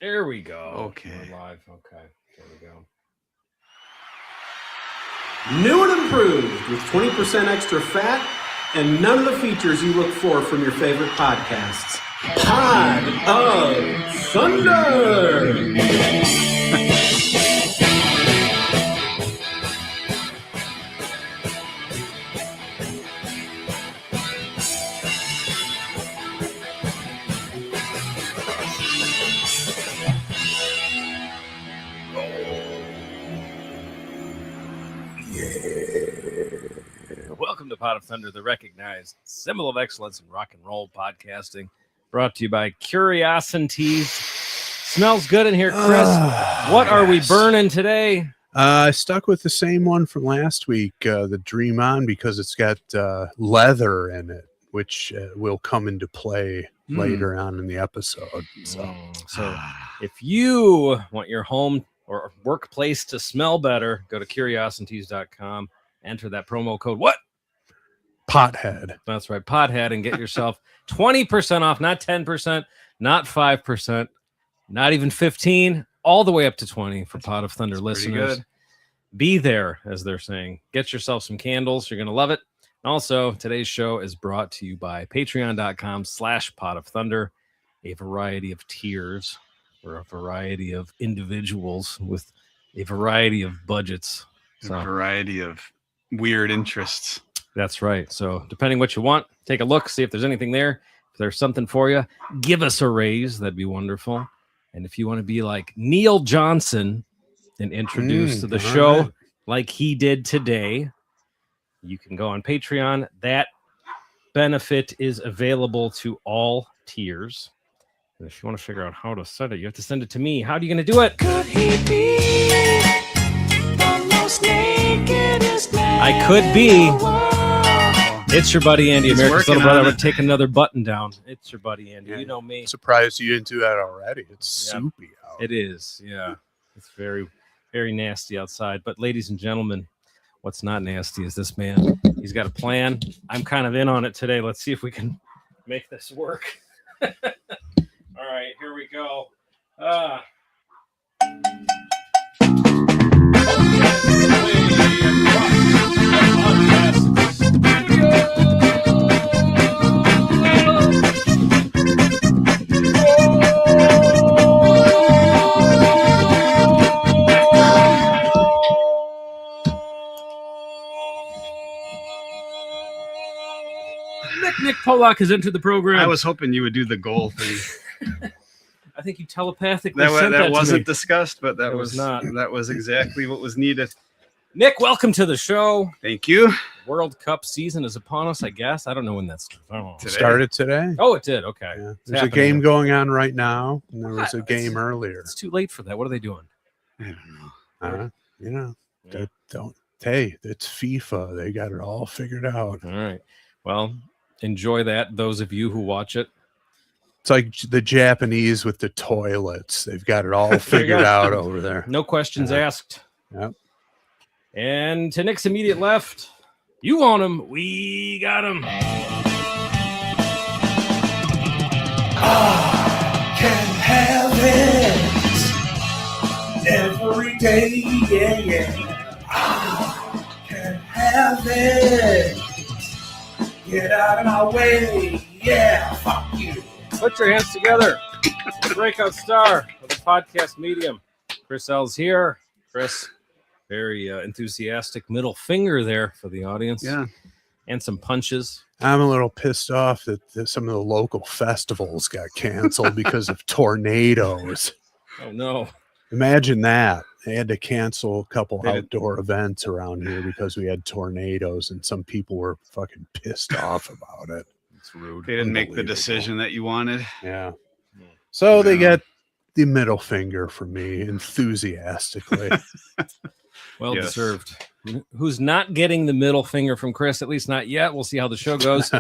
There we go. Okay. We're live. Okay. There we go. New and improved with 20% extra fat and none of the features you look for from your favorite podcasts. Pod of Thunder! Welcome to Pod of Thunder, the recognized symbol of excellence in rock and roll podcasting. Brought to you by Curiosities. Smells good in here, Chris. What are we burning today? I stuck with the same one from last week, the Dream On, because it's got leather in it, which will come into play later on in the episode. So if you want your home or workplace to smell better, go to curiosities.com. Enter that promo code. What? Pothead. That's right. Pothead, and get yourself 20% off, not 10%, not 5%, not even 15, all the way up to 20 for Pod of Thunder listeners. Good. Be there, as they're saying. Get yourself some candles. You're going to love it. And also, today's show is brought to you by patreon.com/Pod of Thunder, a variety of tiers or a variety of individuals with a variety of budgets. So, a variety of weird interests. That's right. So depending what you want, take a look, see if there's anything there. If there's something for you, give us a raise. That'd be wonderful. And if you want to be like Neil Johnson and introduced to the show like he did today, you can go on Patreon. That benefit is available to all tiers. And if you want to figure out how to send it, you have to send it to me. How are you going to do it? Could he be the most nakedest man I could be. in the world? It's your buddy Andy, He's America's working little brother. on Would it. take another button down. It's your buddy Andy. Yeah. You know me. Surprised you didn't do that already. It's Yep. soupy out. It is, yeah. It's very, very nasty outside. But ladies and gentlemen, what's not nasty is this man. He's got a plan. I'm kind of in on it today. Let's see if we can make this work. All right, here we go. Nick Pollock has entered the program. I was hoping you would do the goal thing. I think you telepathically sent that to wasn't me. discussed, but that It was was not. That was exactly what was needed. Nick, welcome to the show. Thank you. World Cup season is upon us, I guess. I don't know when that's Today. Started today. Oh, it did. Okay. Yeah. It's There's a happening. game going on right now, and there was a What? game earlier. It's too late for that. What are they doing? I don't know. You know, Yeah. don't. Hey, it's FIFA. They got it all figured out. All right. Well, enjoy that. Those of you who watch it. It's like the Japanese with the toilets. They've got it all figured out over there. No questions asked. Yep. And to Nick's immediate left, you want him. We got him. Can have it every day, yeah, yeah. I can have it. Get out of my way, yeah, fuck you. Put your hands together. The breakout star of the podcast medium. Chris L's here. Chris, very enthusiastic middle finger there for the audience. Yeah. And some punches. I'm a little pissed off that some of the local festivals got canceled because of tornadoes. Oh, no. Imagine that. They had to cancel a couple They did. outdoor events around here because we had tornadoes, and some people were fucking pissed off about it. It's rude. They didn't make the Unbelievable. decision that you wanted. Yeah. So they Yeah. get the middle finger from me enthusiastically. Well Yes. deserved. Who's not getting the middle finger from Chris? At least not yet. We'll see how the show goes.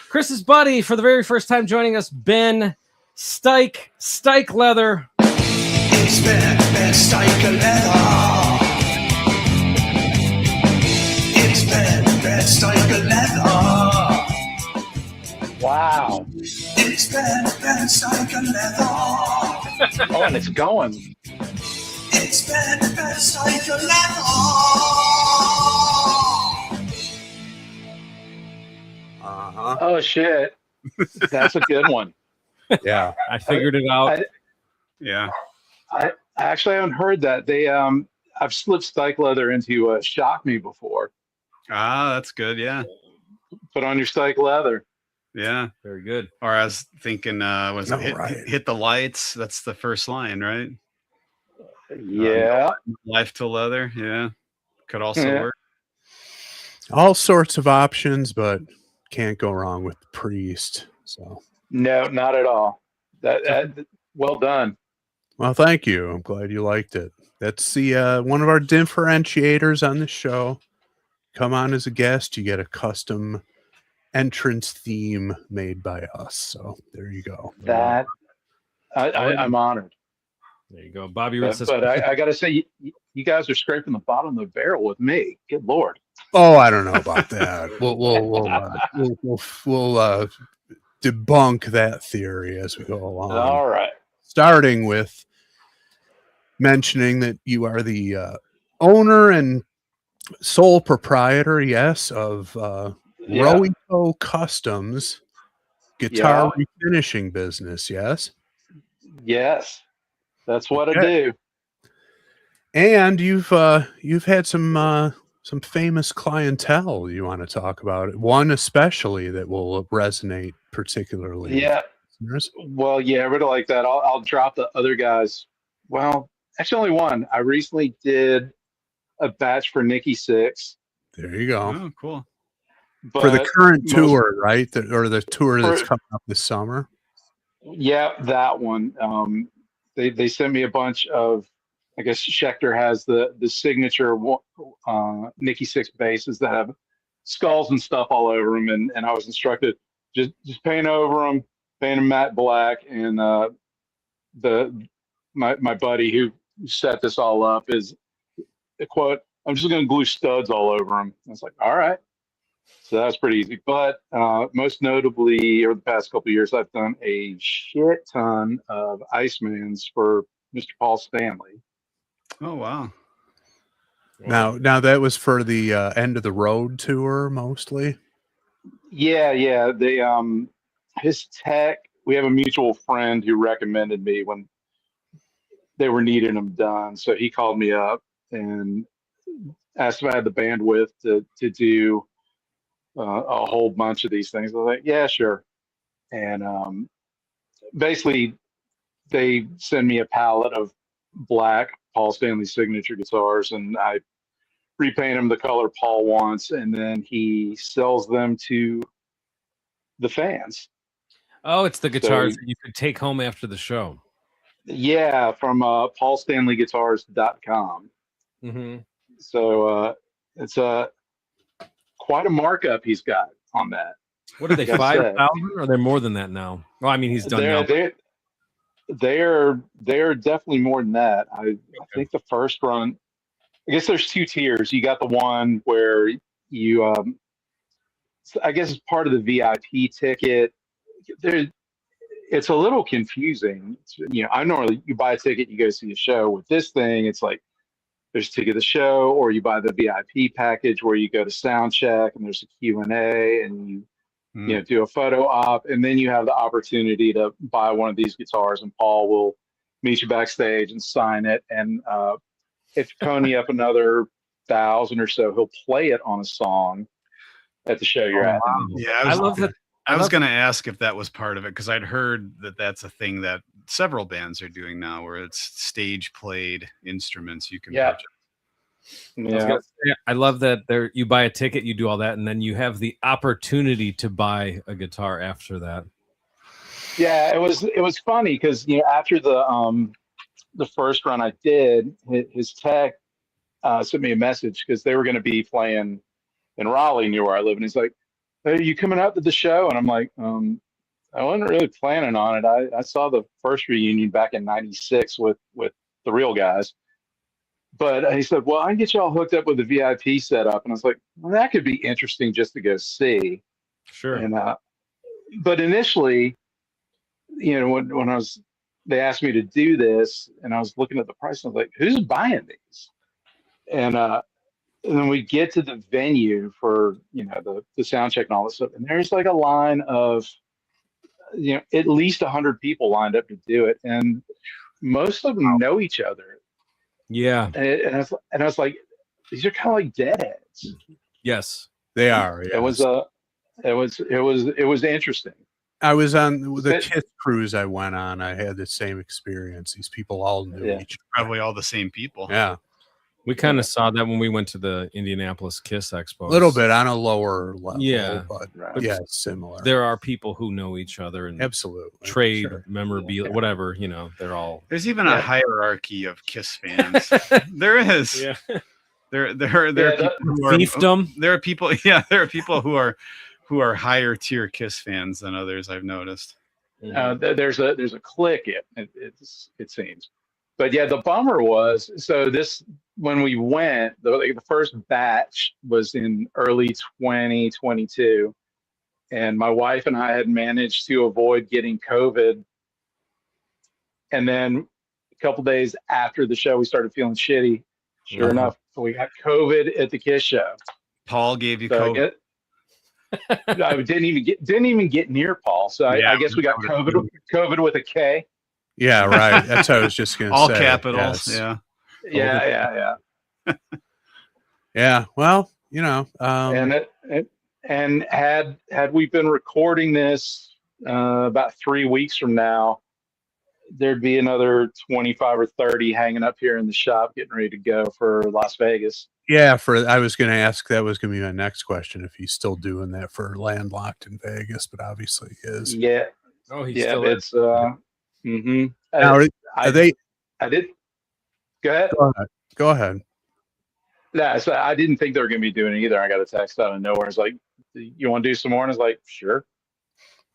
Chris's buddy, for the very first time joining us, Ben Stikeleather. It's been Stikeleather. It's been Stikeleather. Wow. It's been Stikeleather. Oh, and it's going. Expand the Stikeleather. Uh-huh. Oh shit, that's a good one. Yeah. I figured it out. Yeah. I actually haven't heard that. I've slipped Stikeleather into Shock Me before. Ah, that's good. Yeah. Put on your Stikeleather. Yeah. Very good. Or I was thinking, was it right. hit the lights? That's the first line, right? Yeah. Life to leather. Yeah. Could also Yeah. work. All sorts of options, but can't go wrong with the priest. So, No, not at all. That well done. well, thank you. I'm glad you liked it. That's the one of our differentiators on the show. Come on as a guest, you get a custom entrance theme made by us. So there you go. That I'm honored. There you go. Bobby Root says, But I got to say, you guys are scraping the bottom of the barrel with me. Good Lord. Oh, I don't know about that. We'll debunk that theory as we go along. All right. Starting with mentioning that you are the owner and sole proprietor, yes, of Rowyco Kustoms guitar refinishing business, yes? Yes. That's what I do. And you've had some famous clientele you want to talk about. One especially that will resonate particularly. Yeah. With Well, yeah, I really like that. I'll drop the other guys. Well, actually, only one. I recently did a batch for Nikki Sixx. There you go. Oh, cool. But For the current tour, right? Or the tour that's For- coming up this summer. Yeah, that one. They sent me a bunch of. I guess Schecter has the signature Nikki Sixx basses that have skulls and stuff all over them, and I was instructed just paint over them, paint them matte black, and my buddy who set this all up is a quote. I'm just going to glue studs all over them. I was like, all right. So that was pretty easy. But most notably, over the past couple of years, I've done a shit ton of Icemans for Mr. Paul Stanley. Oh, wow. Now that was for the end of the road tour mostly. Yeah. They his tech. We have a mutual friend who recommended me when they were needing them done. So he called me up and asked if I had the bandwidth to do a whole bunch of these things. I was like, yeah, sure. And basically, they send me a palette of black Paul Stanley signature guitars, and I repaint them the color Paul wants, and then he sells them to the fans. "Oh, it's the guitars that you could take home after the show." Yeah, from paulstanleyguitars.com. Mm-hmm. So it's quite a markup he's got on that. What are they, 5,000? Or they're more than that now? Well, I mean, he's done now. They're definitely more than that. I think the first run, I guess there's two tiers. You got the one where you, I guess it's part of the VIP ticket. It's a little confusing. I normally, you buy a ticket, you go see a show. With this thing, it's like there's a ticket to the show, or you buy the VIP package where you go to sound check and there's a Q&A and you do a photo op, and then you have the opportunity to buy one of these guitars, and Paul will meet you backstage and sign it. And if you pony up another 1,000 or so, he'll play it on a song at the show you're at. Wow. Yeah, I love that. I was going to ask if that was part of it, because I'd heard that that's a thing that several bands are doing now, where it's stage played instruments you can purchase. Yeah. I love that you buy a ticket, you do all that, and then you have the opportunity to buy a guitar after that. Yeah, it was funny because after the first run I did, his tech sent me a message because they were going to be playing in Raleigh, near where I live, and he's like, "Hey, are you coming out to the show?" And I'm like, I wasn't really planning on it. I saw the first reunion back in '96 with the real guys. But he said, "Well, I can get you all hooked up with a VIP setup." And I was like, "Well, that could be interesting just to go see." Sure. And but initially, when I was they asked me to do this, and I was looking at the price, and I was like, "Who's buying these?" And then we get to the venue for the sound check and all this stuff, and there's like a line of at least 100 people lined up to do it, and most of them know each other. Yeah. And I was like, these are kind of like deadheads. Yes, They are. It was it was interesting. I was on the KISS cruise I went on. I had the same experience. These people all knew each other. Probably all the same people. Yeah. we kind of saw that when we went to the Indianapolis KISS Expo. A little bit on a lower level. Yeah. But Right. yeah, similar. There are people who know each other and Absolutely. trade Sure. memorabilia, whatever. They're all. There's even a hierarchy of KISS fans. There is. Yeah. There are people who are Fiefdom. There are people. Yeah, there are people who are higher tier KISS fans than others. I've noticed. There's a clique. It seems, but yeah, the bummer was when we went, the first batch was in early 2022, and my wife and I had managed to avoid getting COVID, and then a couple days after the show, we started feeling shitty. Sure enough, we got COVID at the KISS show. Paul gave you So COVID. I didn't even get near Paul. So I guess we got COVID with a K. Yeah, right. That's what I was just going to say. All capitals. Yes. Yeah. Yeah. Yeah. Well, And had we been recording this about 3 weeks from now, there'd be another 25 or 30 hanging up here in the shop getting ready to go for Las Vegas. yeah, I was going to ask, that was going to be my next question, if he's still doing that for Landlocked in Vegas, but obviously he is. Yeah. Oh, he's Yeah. still. It's Now, are they? I did. Go ahead. Go ahead. Yeah, so I didn't think they were going to be doing it either. I got a text out of nowhere. It's like, "You want to do some more?" And I was like, "Sure."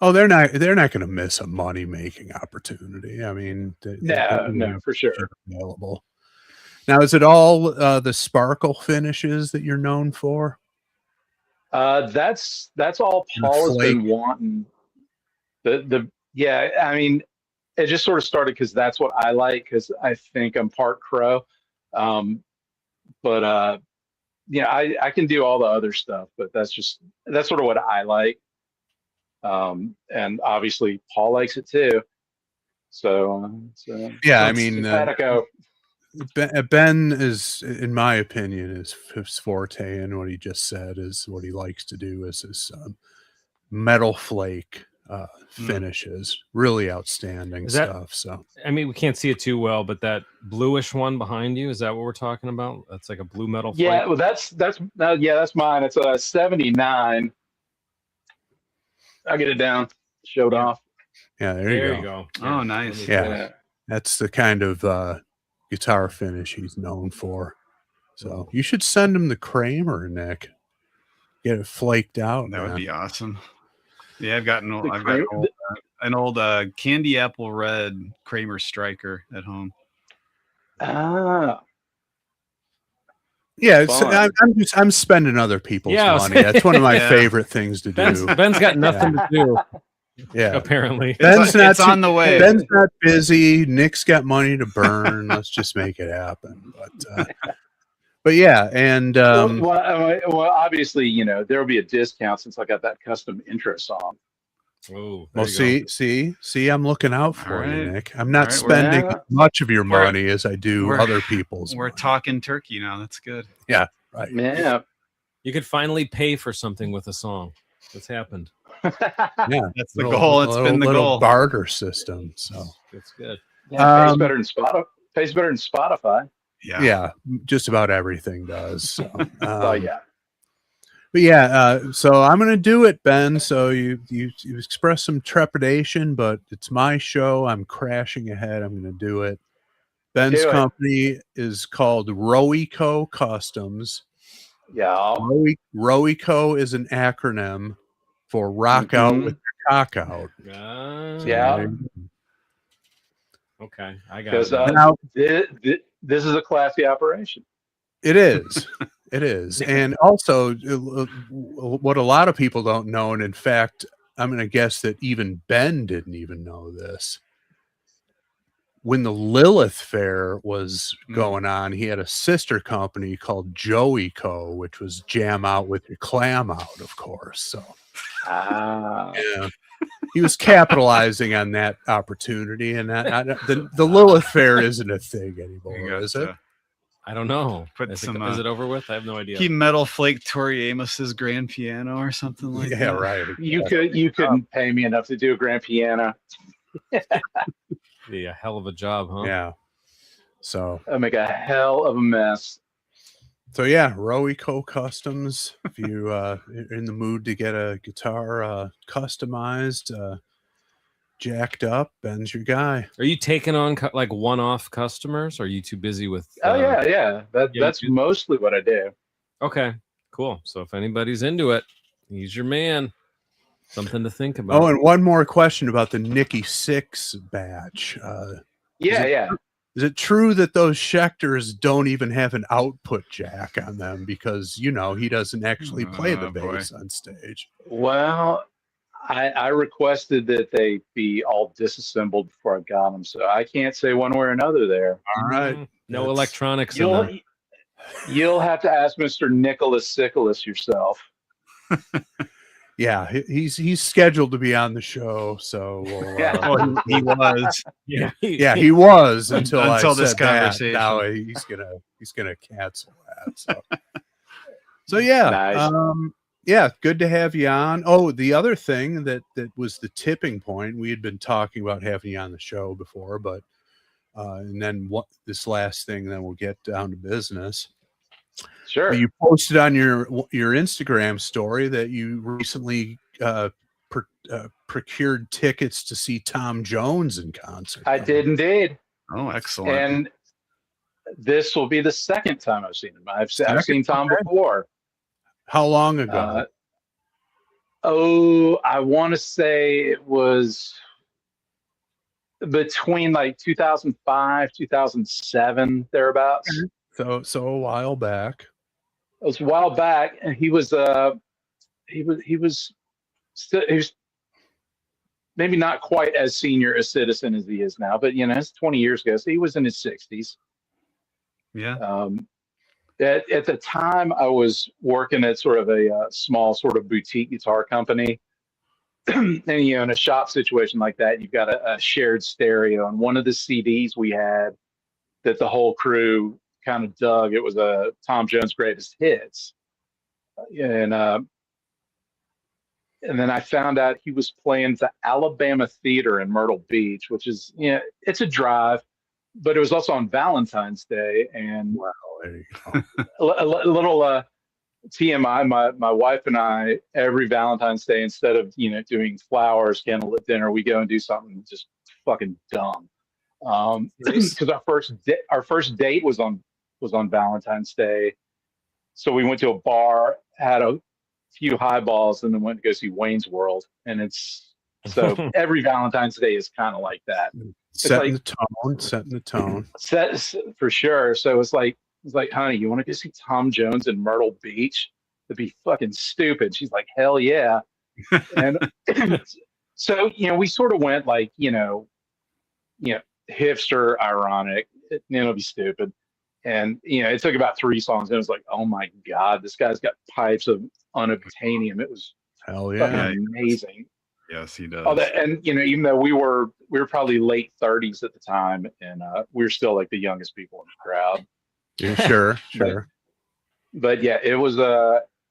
Oh, they're not going to miss a money making opportunity. I mean, No, for sure. Available. Now, is it all the sparkle finishes that you're known for? That's all Paul has been wanting. Yeah, I mean, it just sort of started because that's what I like, because I think I'm part crow. But I can do all the other stuff, but that's sort of what I like. And obviously Paul likes it too. So Yeah, I mean, simpatico. Ben is, in my opinion, is his forte, and what he just said is what he likes to do is his metal flake finishes. Really outstanding stuff. So I mean, we can't see it too well, but that bluish one behind you, is that what we're talking about? That's like a blue metal flake? Yeah, well, that's mine. It's a 79. I'll get it down, showed off. yeah, there you go. Oh, nice. Yeah. That's the kind of guitar finish he's known for. So you should send him the Kramer, Nick. Get it flaked out. That would man. be awesome. Yeah, I've got an old candy apple red Kramer Striker at home. Ah, Yeah, fun. I'm spending other people's Yeah, money. That's one of my Yeah. favorite things to do. Ben's got nothing to do, Yeah, apparently. It's on the way. Ben's not busy. Nick's got money to burn. Let's just make it happen. But yeah, and well, obviously, there will be a discount since I got that custom intro song. Oh, well, see, I'm looking out for All you, right. Nick. I'm not All right, spending as much of your we're- money as I do we're- other people's. We're money. talking turkey now. That's good. Yeah, right. Yeah. You could finally pay for something with a song. That's happened. Yeah, That's the goal. It's been the little goal. barter system. So That's good. Yeah, pays better than Spotify. yeah, just about everything does. So, Oh yeah. But yeah, so I'm gonna do it, Ben. So you expressed some trepidation, but it's my show. I'm crashing ahead. I'm gonna do it. Ben's Do it. company is called Rowyco Kustoms. Yeah. Rowyco is an acronym for rock out with your cock out. Yeah. Okay, I got Because it. Now, this is a classy operation. it is. It is. And also, what a lot of people don't know, and in fact, I'm going to guess that even Ben didn't even know this. when the Lilith Fair was going on, he had a sister company called Joeyco, which was jam out with your clam out, of course. So yeah, he was capitalizing on that opportunity, and the Lilith Fair isn't a thing anymore, is it? I don't know. Put Is some, it over with? I have no idea. He metal flaked Tori Amos's grand piano or something like that. Yeah, right. You couldn't pay me enough to do a grand piano. Be a hell of a job, huh? Yeah. So I make a hell of a mess. So yeah, Rowyco Kustoms. If you are in the mood to get a guitar customized, jacked up, Ben's your guy. Are you taking on like one-off customers? Or are you too busy with? Yeah. That's mostly what I do. Okay, cool. So if anybody's into it, he's your man. Something to think about. Oh, and one more question about the Nikki Sixx badge. Is it true that those Schecters don't even have an output jack on them because he doesn't actually play the bass on stage? Well, I requested that they be all disassembled before I got them, so I can't say one way or another there. All right, no electronics. You'll have to ask Mr. Nicholas Stikeleather yourself. Yeah, he's scheduled to be on the show, so he was. Yeah, he was until this conversation. Now he's gonna cancel that. So yeah, nice. Yeah, good to have you on. Oh, the other thing that was the tipping point, we had been talking about having you on the show before, but and then this last thing, then we'll get down to business. Sure. You posted on your Instagram story that you recently procured tickets to see Tom Jones in concert. I did indeed. Oh, excellent. And this will be the second time I've seen him. I've seen Tom before. How long ago? I want to say it was between like 2005, 2007, thereabouts. So a while back. It was a while back, and he was maybe not quite as senior a citizen as he is now, but it's 20 years ago, so he was in his 60s. Yeah. At the time, I was working at sort of a small sort of boutique guitar company, and in a shop situation like that, you've got a shared stereo, and one of the CDs we had that the whole crew kind of dug. It was a Tom Jones Greatest Hits, and then I found out he was playing the Alabama Theater in Myrtle Beach, which is it's a drive, but it was also on Valentine's Day. And wow, there you go. a little TMI, my wife and I, every Valentine's Day, instead of doing flowers, candlelit dinner, we go and do something just fucking dumb. Because our first date was on Valentine's Day, so we went to a bar, had a few highballs, and then went to go see Wayne's World. And it's so every Valentine's Day is kind of like that. Setting the tone. Set for sure. So it's like, honey, you want to go see Tom Jones in Myrtle Beach? That'd be fucking stupid. She's like, hell yeah. And so we sort of went like hipster, ironic. It'll be stupid. And it took about 3 songs, and it was like, oh my god, this guy's got pipes of unobtainium. It was hell yeah, Yes, amazing. he does. And even though we were probably late 30s at the time, and we were still like the youngest people in the crowd. Yeah, sure. But yeah, it was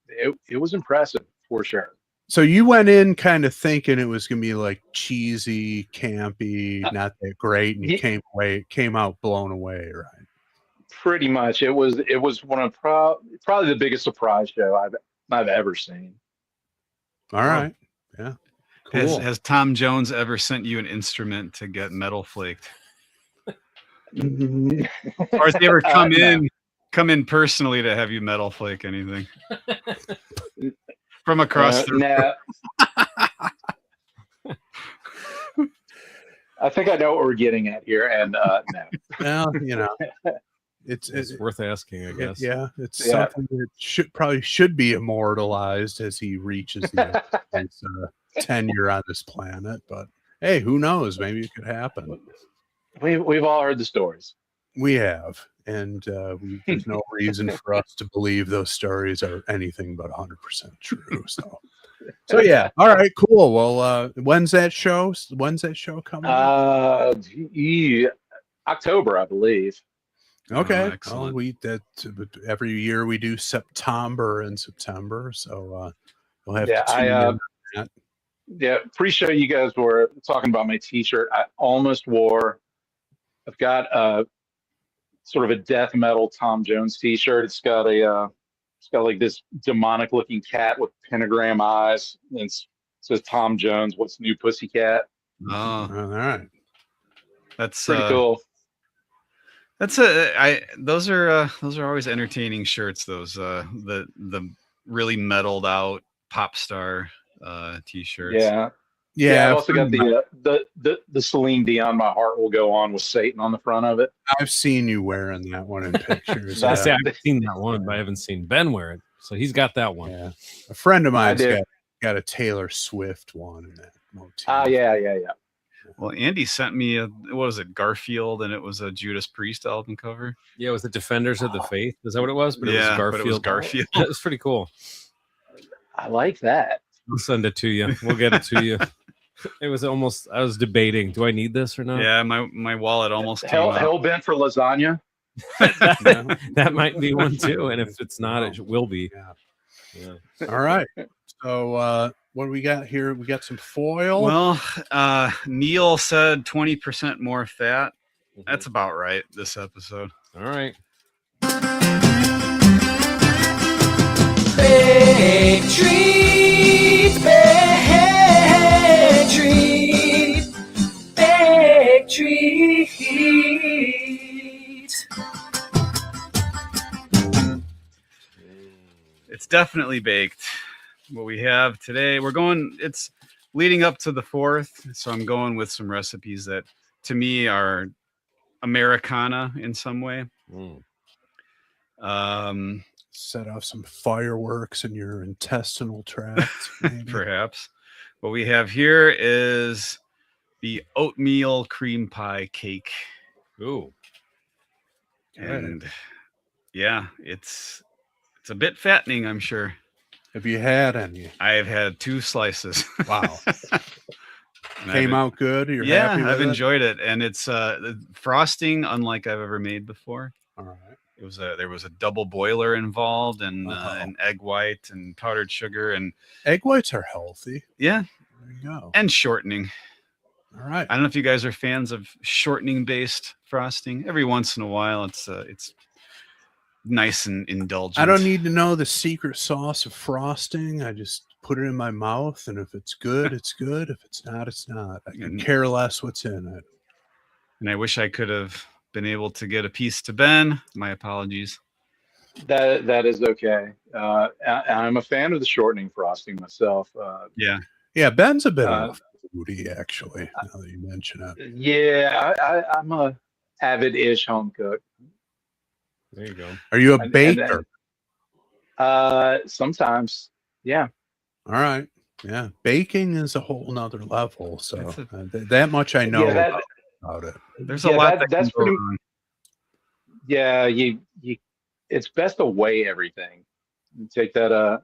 it was impressive for sure. So you went in kind of thinking it was gonna be like cheesy, campy, not that great, and you came out blown away, right? Pretty much. It was one of probably the biggest surprise show I've ever seen. All right. Yeah. Cool. Has Tom Jones ever sent you an instrument to get metal flaked? Or has he ever come in personally to have you metal flake anything? From across the room. I think I know what we're getting at here, and no. Well, it's worth asking, I guess. It's something that should be immortalized as he reaches his tenure on this planet. But hey, who knows? Maybe it could happen. We've all heard the stories. We have, and there's no reason for us to believe those stories are anything but 100% true. So yeah. All right, cool. Well, when's that show? When's that show coming out? October, I believe. Okay. Excellent. Every year we do September and September, so you'll have Yeah, to tune in on that. Yeah, pre-show you guys were talking about my T-shirt. I almost wore. I've got sort of a death metal Tom Jones T-shirt. It's got like this demonic-looking cat with pentagram eyes, and it says Tom Jones, "What's new, Pussycat?" Oh, All right. that's Pretty cool. Those are always entertaining shirts. Those the really metaled out pop star T-shirts. Yeah. Yeah, I've also got the Celine Dion "My Heart Will Go On" with Satan on the front of it. I've seen you wearing that one in pictures. I say I've seen that one, but I haven't seen Ben wear it. So he's got that one. Yeah, a friend of mine's did. got a Taylor Swift one in that motif. Yeah. Well, Andy sent me what was it, Garfield, and it was a Judas Priest album cover. Yeah, it was the Defenders of the Faith. Is that what it was? But it was Garfield. But it was Garfield. That was pretty cool. I like that. We'll send it to you. We'll get it to you. It was almost. I was debating. Do I need this or not? Yeah, my wallet almost came out. Hell bent for lasagna. that might be one too. And if it's not, it will be. Yeah. All right. So what do we got here? We got some foil. Well, Neil said 20% more fat. That's about right this episode. All right. Big treat, big treat, big treat. It's definitely baked. What we have today, it's leading up to the 4th, so I'm going with some recipes that to me are Americana in some way. Set off some fireworks in your intestinal tract. Perhaps. What we have here is the oatmeal cream pie cake. Ooh. And yeah, it's a bit fattening, I'm sure. Have you had any? I have had 2 slices. Wow. Came out good? You're happy with I've it? enjoyed it. And it's frosting unlike I've ever made before. All right. There was a double boiler involved, and an egg white and powdered sugar, and egg whites are healthy. Yeah. There you go. And shortening. All right. I don't know if you guys are fans of shortening based frosting. Every once in a while, it's nice and indulgent. I don't need to know the secret sauce of frosting. I just put it in my mouth, and if it's good, it's good. If it's not, it's not. I can care less what's in it. And I wish I could have been able to get a piece to Ben. My apologies. That is okay. I'm a fan of the shortening frosting myself. Yeah, Ben's a bit of a foodie, actually. Now that you mention it. Yeah, I'm a avid-ish home cook. There you go. Are you a baker? Sometimes, yeah. All right. Yeah, baking is a whole nother level. So that much I know about it. There's a lot that's pretty. Yeah, you. It's best to weigh everything. You take that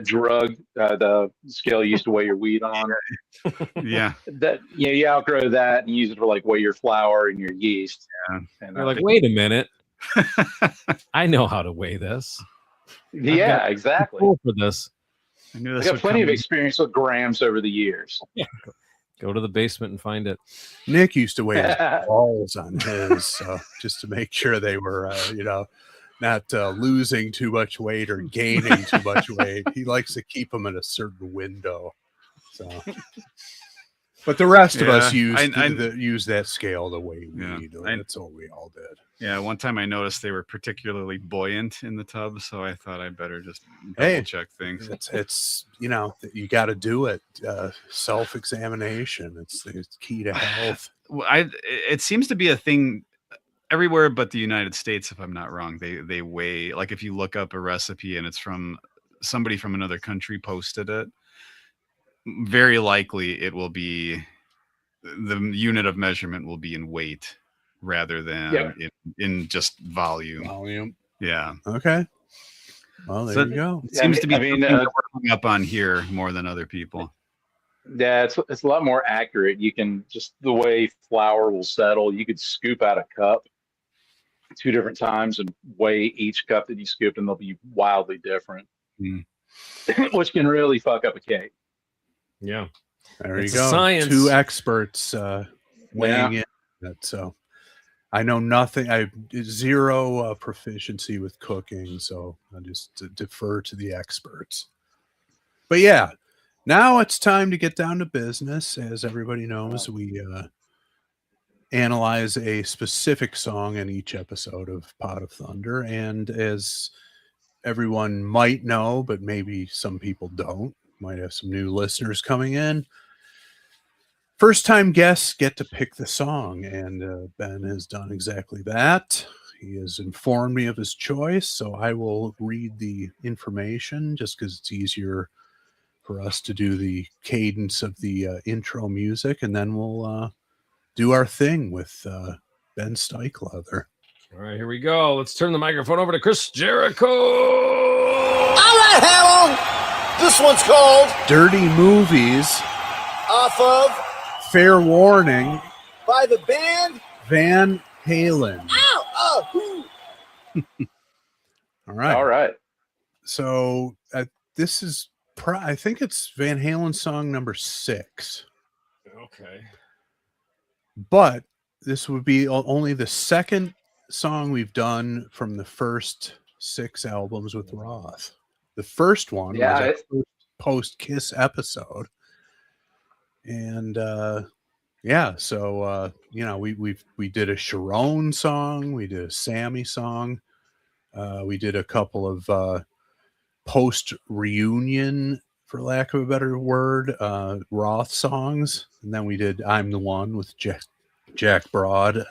drug, the scale you used to weigh your wheat on. Yeah. You outgrow that and use it for like weigh your flour and your yeast. Yeah. And you're like, wait a minute. I know how to weigh this. Yeah, exactly. For this. I knew I this. got plenty of experience with grams over the years. Yeah. Go to the basement and find it. Nick used to weigh his balls on his just to make sure they were, not losing too much weight or gaining too much weight. He likes to keep them in a certain window. So, but the rest of us use that scale the way we need. That's what we all did. Yeah, one time I noticed they were particularly buoyant in the tub, so I thought I'd better just double check things. It's you got to do it. Self-examination. It's key to health. It seems to be a thing everywhere but the United States, if I'm not wrong. They weigh, like if you look up a recipe and it's from somebody from another country posted it, very likely it will be the unit of measurement will be in weight rather than Yep. in just volume. Volume. Yeah. Okay. Well, there So you go. it seems to be I mean, something that we're hung up on here more than other people. yeah, it's a lot more accurate. You can just the way flour will settle. You could scoop out a cup 2 different times and weigh each cup that you scooped, and they'll be wildly different, Mm. which can really fuck up a cake. Yeah. There It's you a go. science. 2 experts weighing in. So I know nothing. I zero proficiency with cooking, so I just defer to the experts. But yeah, now it's time to get down to business. As everybody knows, we analyze a specific song in each episode of Pot of Thunder, and as everyone might know, but maybe some people don't, might have some new listeners coming in. First time guests get to pick the song, and Ben has done exactly that. He has informed me of his choice, so I will read the information just because it's easier for us to do the cadence of the intro music, and then we'll do our thing with Ben Stikeleather. All right, here we go. Let's turn the microphone over to Chris Jericho. All right, Halen. This one's called Dirty Movies, Off of Fair Warning, by the band. Van Halen. Ow! All right. All right. So this is, I think it's Van Halen song number 6. Okay. But this would be only the second song we've done from the first 6 albums with Roth. The first one was our first post-Kiss episode. And yeah, so we did a Sharon song, we did a Sammy song, we did a couple of post reunion, for lack of a better word, Roth songs, and then we did "I'm the One" with Jack Broad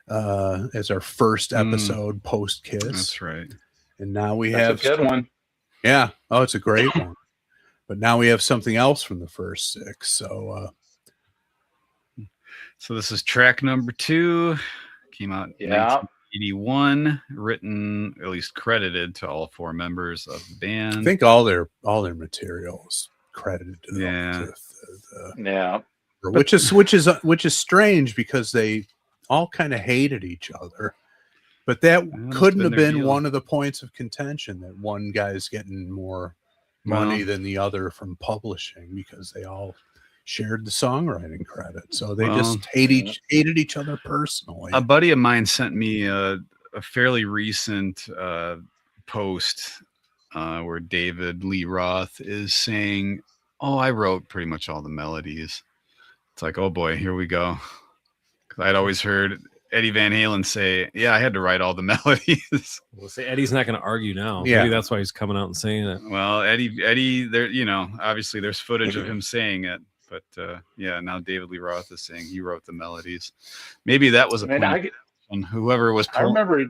as our first episode post Kiss. That's right. And now we That's have a good one. Yeah, oh, it's a great one. But now we have something else from the first 6. So this is track number 2. Came out in 1981, written, at least credited to all 4 members of the band. I think all their material is credited to them. Yeah. Which is strange because they all kind of hated each other. But that couldn't have been one of the points of contention, that one guy's getting more money than the other from publishing, because they all shared the songwriting credit. So they just hated each other personally. A buddy of mine sent me a fairly recent post where David Lee Roth is saying, "Oh, I wrote pretty much all the melodies." It's like, oh boy, here we go. Because I'd always heard Eddie Van Halen say, "Yeah, I had to write all the melodies." We'll say Eddie's not going to argue now. Yeah. Maybe that's why he's coming out and saying it. Well, Eddie, there, obviously there's footage of him saying it, but yeah, now David Lee Roth is saying he wrote the melodies. Maybe that was a point on whoever was. I remember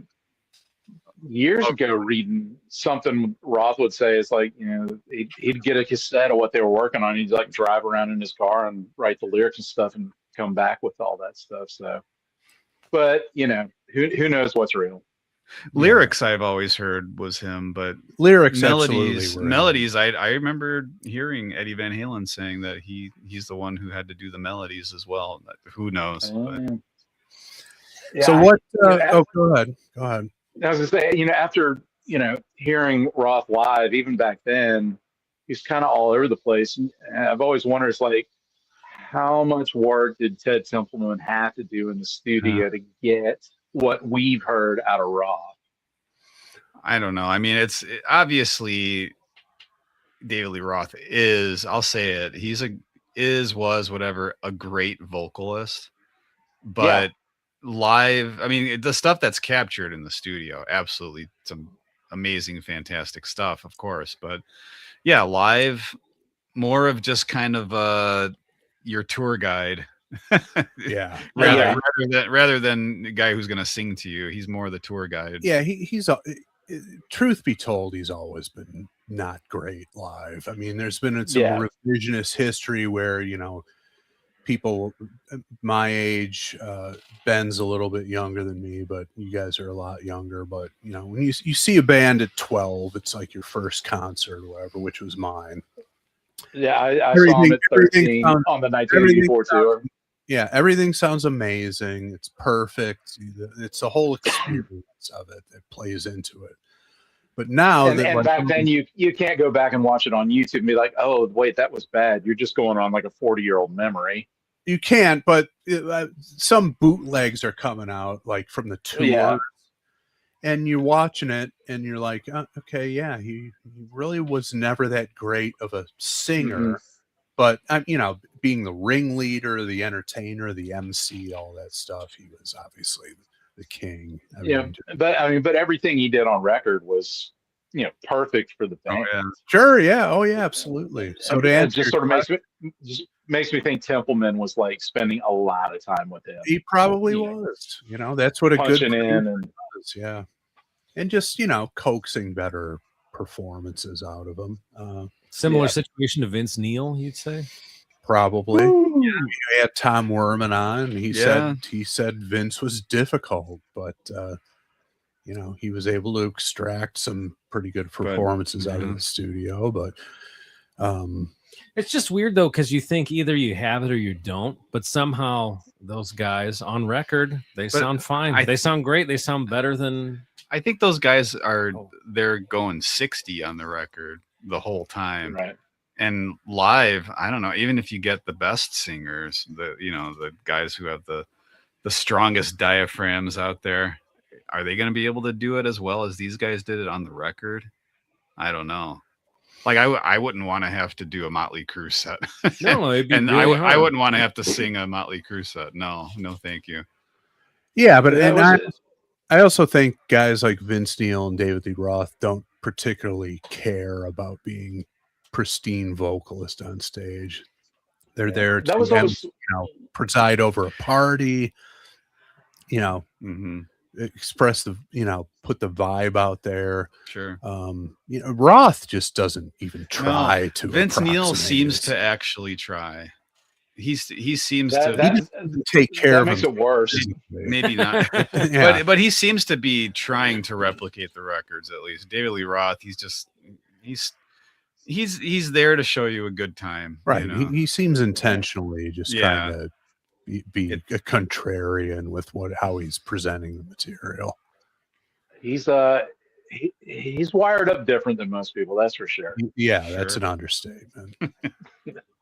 years ago reading something Roth would say. It's like, he'd get a cassette of what they were working on. He'd like drive around in his car and write the lyrics and stuff, and come back with all that stuff. So, but who knows what's real? Lyrics I've always heard was him, but lyrics, melodies. I remember hearing Eddie Van Halen saying that he's the one who had to do the melodies as well. Who knows? So what? Go ahead. I was gonna say, after hearing Roth live, even back then, he's kind of all over the place. And I've always wondered, it's like, how much work did Ted Templeman have to do in the studio to get what we've heard out of Roth? I don't know. I mean, it's obviously David Lee Roth is, I'll say it, was whatever, a great vocalist, but live, I mean, the stuff that's captured in the studio, absolutely some amazing, fantastic stuff, of course. But yeah, live, more of just kind of your tour guide. Yeah. Rather than the guy who's going to sing to you, he's more the tour guide. Yeah, he's truth be told, he's always been not great live. I mean, there's been some revisionist history where people my age, Ben's a little bit younger than me, but you guys are a lot younger. But you know, when you see a band at 12, it's like your first concert or whatever, which was mine. Yeah, I saw him at 13 on the 1984 tour. Yeah, everything sounds amazing. It's perfect. It's the whole experience of it that plays into it. But now and back then you can't go back and watch it on YouTube and be like, oh wait, that was bad. You're just going on like a 40-year-old memory. You can't, but some bootlegs are coming out like from the tour, and you're watching it and you're like, okay, yeah, he really was never that great of a singer, but you know, being the ringleader, the entertainer, the MC, all that stuff, he was obviously the king. But everything he did on record was, you know, perfect for the band. Oh, yeah. Sure, yeah, oh yeah, absolutely. So it just sort of makes me think Templeman was like spending a lot of time with him. He probably was. You know, that's what a good in and was, yeah. And just, you know, coaxing better performances out of him. Similar situation to Vince Neil, you'd say? Probably. Yeah, we had Tom Werman on. He said Vince was difficult, but you know, he was able to extract some pretty good performances out of the studio. But it's just weird though, because you think either you have it or you don't, but somehow those guys on record, they sound fine. They sound great. They sound better than. I think those guys they're going 60 on the record the whole time. Right. And live, I don't know, even if you get the best singers, the guys who have the strongest diaphragms out there, are they going to be able to do it as well as these guys did it on the record? I don't know. Like I wouldn't want to have to do a Motley Crue set. No, it'd be and really I wouldn't want to have to sing a Motley Crue set. No, thank you. Yeah, but I also think guys like Vince Neil and David Lee Roth don't particularly care about being pristine vocalist on stage. They're there to preside over a party, you know, express the, you know, put the vibe out there. Sure. You know, Roth just doesn't even try to. Vince Neil seems to actually try. He seems to take care of makes it worse. Maybe not. But he seems to be trying to replicate the records, at least. David Lee Roth, he's there to show you a good time. Right. You know? He seems intentionally just trying to be a contrarian with how he's presenting the material. He's wired up different than most people, that's for sure. Yeah, that's an understatement.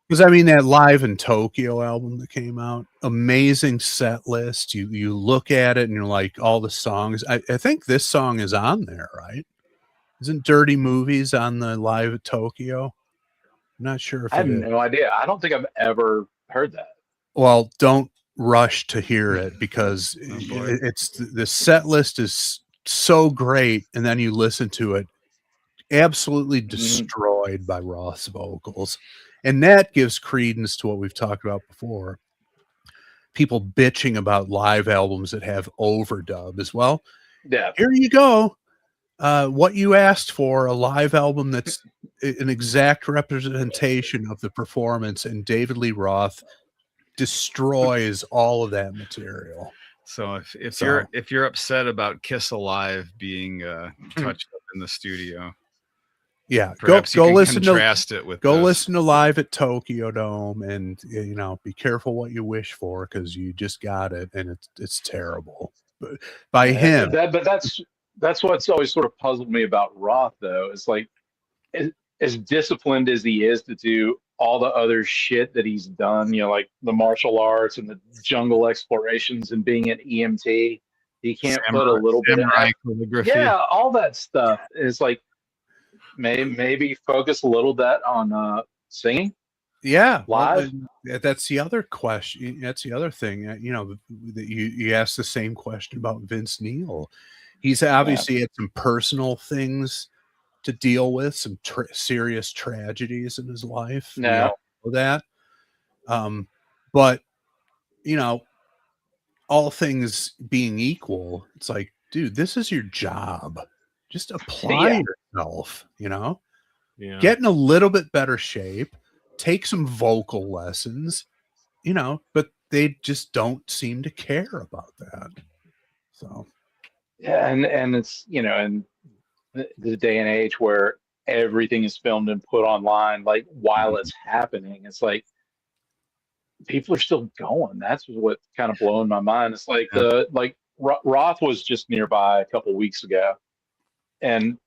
Because I mean, that Live in Tokyo album that came out, amazing set list. You look at it and you're like, all the songs. I think this song is on there, right? Isn't Dirty Movies on the Live at Tokyo? I'm not sure if I have no idea. I don't think I've ever heard that. Well, don't rush to hear it because it's the set list is so great, and then you listen to it, absolutely destroyed by Roth's vocals. And that gives credence to what we've talked about before. People bitching about live albums that have overdub as well. Yeah. Here you go. What you asked for, a live album that's an exact representation of the performance, and David Lee Roth destroys all of that material. So if you're upset about Kiss Alive being touched up in the studio, yeah, perhaps go you can listen contrast it with listen to Live at Tokyo Dome, and you know, be careful what you wish for because you just got it, and it's terrible. But by him, but that's what's always sort of puzzled me about Roth, though. It's like, as disciplined as he is to do all the other shit that he's done, you know, like the martial arts and the jungle explorations and being an EMT, he can't put a little bit of calligraphy. Yeah, all that stuff is like maybe focus a little bit on singing. Yeah, live. Well, that's the other question. That's the other thing. You know, that you asked the same question about Vince Neil. He's obviously had some personal things to deal with, some serious tragedies in his life. Yeah, we all know that. But you know, all things being equal, it's like, dude, this is your job. Just apply yourself. You know, get in a little bit better shape. Take some vocal lessons, but they just don't seem to care about that. So Yeah, and it's in the day and age where everything is filmed and put online, like while it's happening, it's like people are still going. That's what kind of blowing my mind. It's like Roth was just nearby a couple weeks ago, and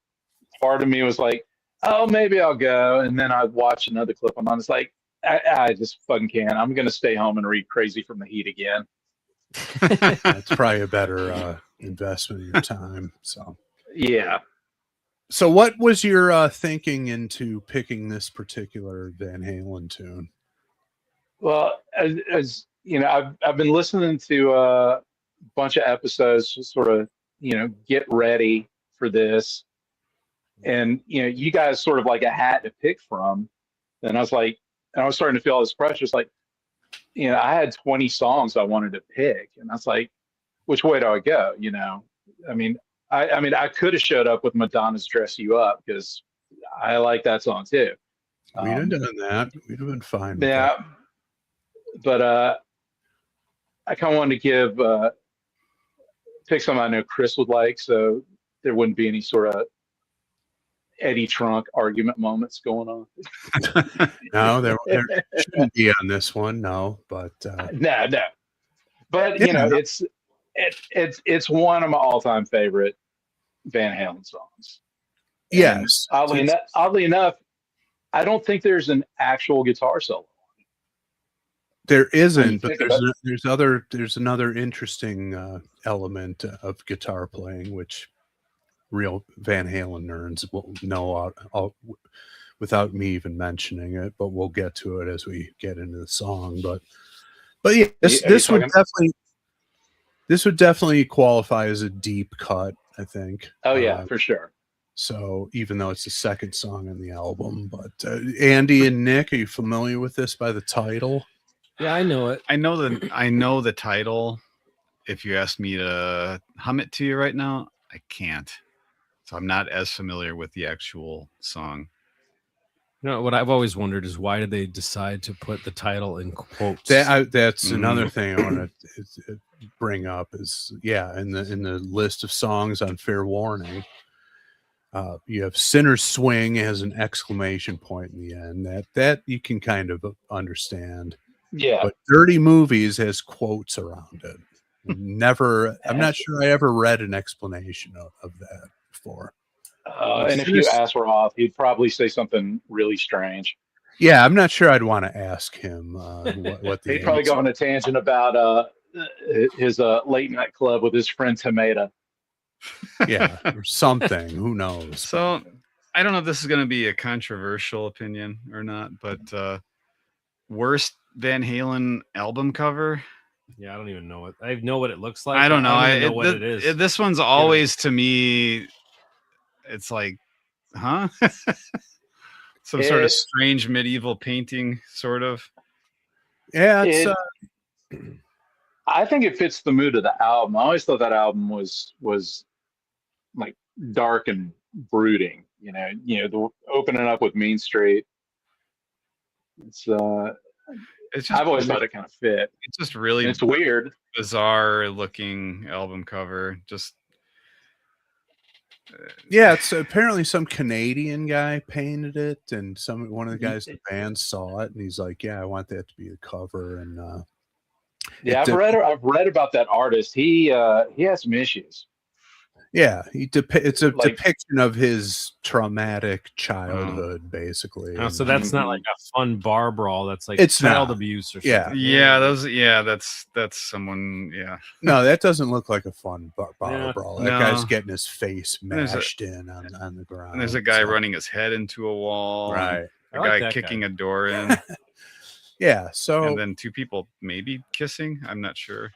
part of me was like, oh, maybe I'll go. And then I watched another clip I'm on. It's like, I just fucking can't. I'm going to stay home and read Crazy from the Heat again. that's probably a better investment of your time. So, yeah. So what was your thinking into picking this particular Van Halen tune? Well, as you know, I've been listening to a bunch of episodes to sort of, get ready for this. And, you guys sort of like a hat to pick from. And I was like, and I was starting to feel all this pressure. It's like, I had 20 songs I wanted to pick. And I was like, which way do I go? I mean, I could have showed up with Madonna's Dress You Up because I like that song too. We'd have done that. We'd have been fine. Yeah. But I kind of wanted to pick something I know Chris would like, so there wouldn't be any sort of Eddie Trunk argument moments going on. No, there shouldn't be on this one. No, but no. But it's one of my all-time favorite Van Halen songs. Yes. And oddly enough, I don't think there's an actual guitar solo. There isn't, but there's another interesting element of guitar playing, which real Van Halen nerds will know without me even mentioning it, but we'll get to it as we get into the song. But yeah, this would definitely qualify as a deep cut, I think. Oh yeah, for sure. So even though it's the second song on the album, but Andy and Nick, are you familiar with this by the title? Yeah, I know it. I know the title. If you ask me to hum it to you right now, I can't. So I'm not as familiar with the actual song. What I've always wondered is why did they decide to put the title in quotes? That's another thing I want to bring up is in the list of songs on Fair Warning, you have Sinner's Swing has an exclamation point in the end. That you can kind of understand. Yeah. But Dirty Movies has quotes around it. I'm not sure I ever read an explanation of that before. And if you ask Roth, he'd probably say something really strange. Yeah, I'm not sure I'd want to ask him what the he'd probably go on a tangent about his late night club with his friend Tomato. Yeah, or something. Who knows? So I don't know if this is going to be a controversial opinion or not, but worst Van Halen album cover. Yeah, I don't even know it. I know what it looks like. I don't know. I don't know what it is. This one's always to me. It's like, huh? Some sort of strange medieval painting, sort of. Yeah, I think it fits the mood of the album. I always thought that album was like dark and brooding. The opening up with Mean Street. It's just, I've always thought it kind of fit. It's just really, it's weird, bizarre looking album cover. Just it's apparently some Canadian guy painted it, and one of the guys in the band saw it, and he's like, "Yeah, I want that to be the cover." And I've read about that artist. He has some issues. Yeah, it's a depiction of his traumatic childhood, basically. Oh, so that's not like a fun bar brawl. That's like it's child abuse or something. That's someone. Yeah. No, that doesn't look like a fun bar brawl. That guy's getting his face mashed on the ground. And there's a guy running his head into a wall. Right. A guy kicking a door in. Yeah. So and then two people maybe kissing. I'm not sure.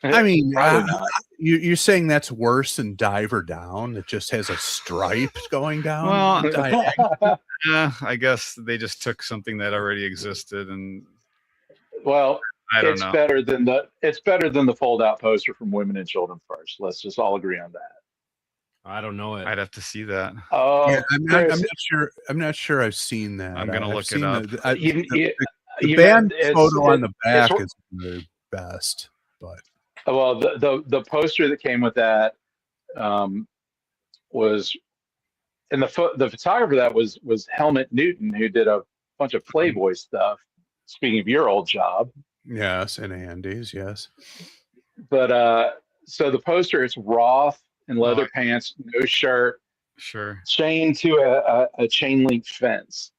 I mean, you're saying that's worse than Diver Down? It just has a stripe going down. Well, I guess they just took something that already existed, and it's better than the fold out poster from Women and Children First. Let's just all agree on that. I don't know it. I'd have to see that. I'm not sure. I'm not sure I've seen that. I'm gonna look it up. The band it's, photo on the back it's, is the best, but well, the poster that came with that was, and the photographer that was Helmut Newton, who did a bunch of Playboy stuff. Speaking of your old job, yes, and Andy's, yes. but so the poster, it's Roth in leather pants, no shirt, Sure. chained to a chain link fence.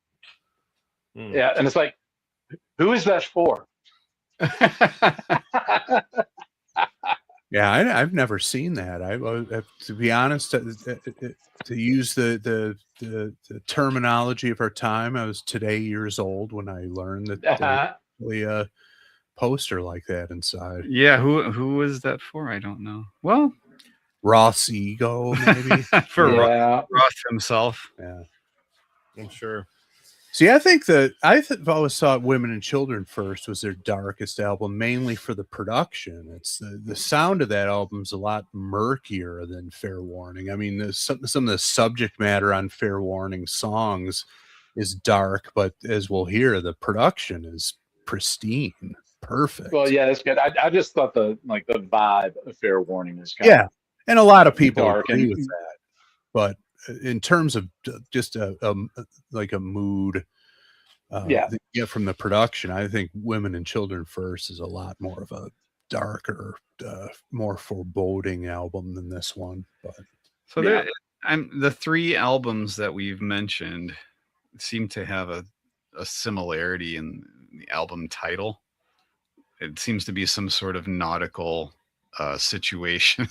Yeah, and it's like, who is that for? Yeah, I've never seen that. To be honest, to use the terminology of our time, I was today years old when I learned that there's really a poster like that inside. Yeah, who was that for? I don't know. Well, Roth's ego, maybe. for Yeah. Roth himself. Yeah, I'm sure. See, I think I've always thought Women and Children First was their darkest album, mainly for the production. It's the sound of that album's a lot murkier than Fair Warning. I mean, some of the subject matter on Fair Warning songs is dark, but as we'll hear, the production is pristine, perfect. Well, yeah, that's good. I just thought the vibe of Fair Warning was kind yeah, and a lot of people dark agree and- with that. But in terms of just a mood, that you get from the production, I think Women and Children First is a lot more of a darker, more foreboding album than this one. But So the three albums that we've mentioned seem to have a similarity in the album title. It seems to be some sort of nautical situation,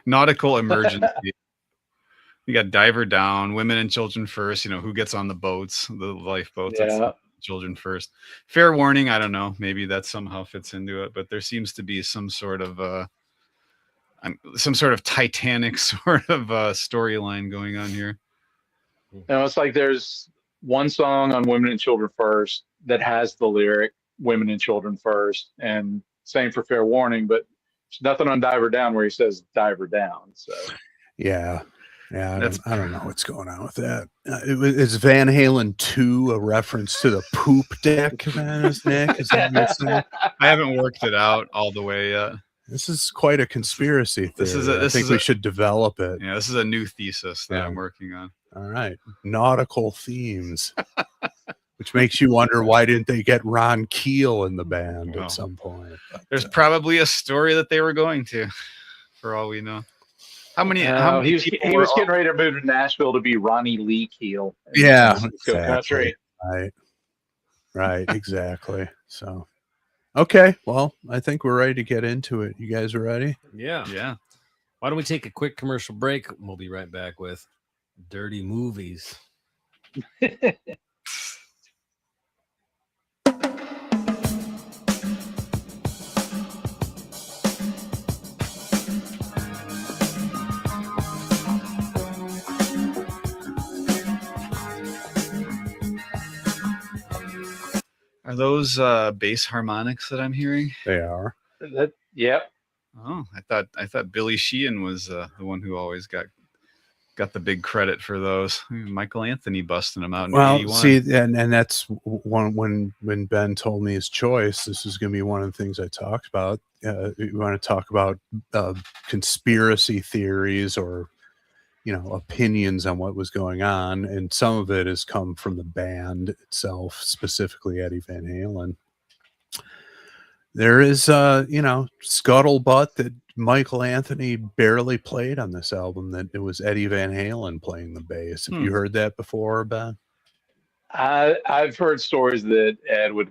nautical emergency. You got Diver Down, Women and Children First. You know, who gets on the boats, the lifeboats? Yeah. That's Children First. Fair Warning. I don't know. Maybe that somehow fits into it, but there seems to be some sort of Titanic sort of storyline going on here. You know, it's like there's one song on Women and Children First that has the lyric "Women and Children First," and same for Fair Warning, but there's nothing on Diver Down where he says "Diver Down." So yeah, I don't know what's going on with that. Is Van Halen 2 a reference to the poop deck on his neck? Is that what you're saying? I haven't worked it out all the way yet. This is quite a conspiracy theory. I think we should develop it. Yeah, this is a new thesis that I'm working on. All right. Nautical themes. Which makes you wonder, why didn't they get Ron Keel in the band at some point? But, there's probably a story that they were going to, for all we know. How many he was getting ready to move to Nashville to be Ronnie Lee Keel. Yeah, exactly. Right, exactly. So, okay, well, I think we're ready to get into it. You guys are ready? Yeah. Why don't we take a quick commercial break? We'll be right back with Dirty Movies. Are those bass harmonics that I'm hearing? They are. Yep. Oh, I thought Billy Sheehan was the one who always got the big credit for those. Michael Anthony busting them out in 81. See, and that's one when Ben told me his choice. This is going to be one of the things I talked about. We want to talk about conspiracy theories or opinions on what was going on, and some of it has come from the band itself, specifically Eddie Van Halen. There is scuttlebutt that Michael Anthony barely played on this album, that it was Eddie Van Halen playing the bass. Have you heard that before, Ben? I've heard stories that Ed would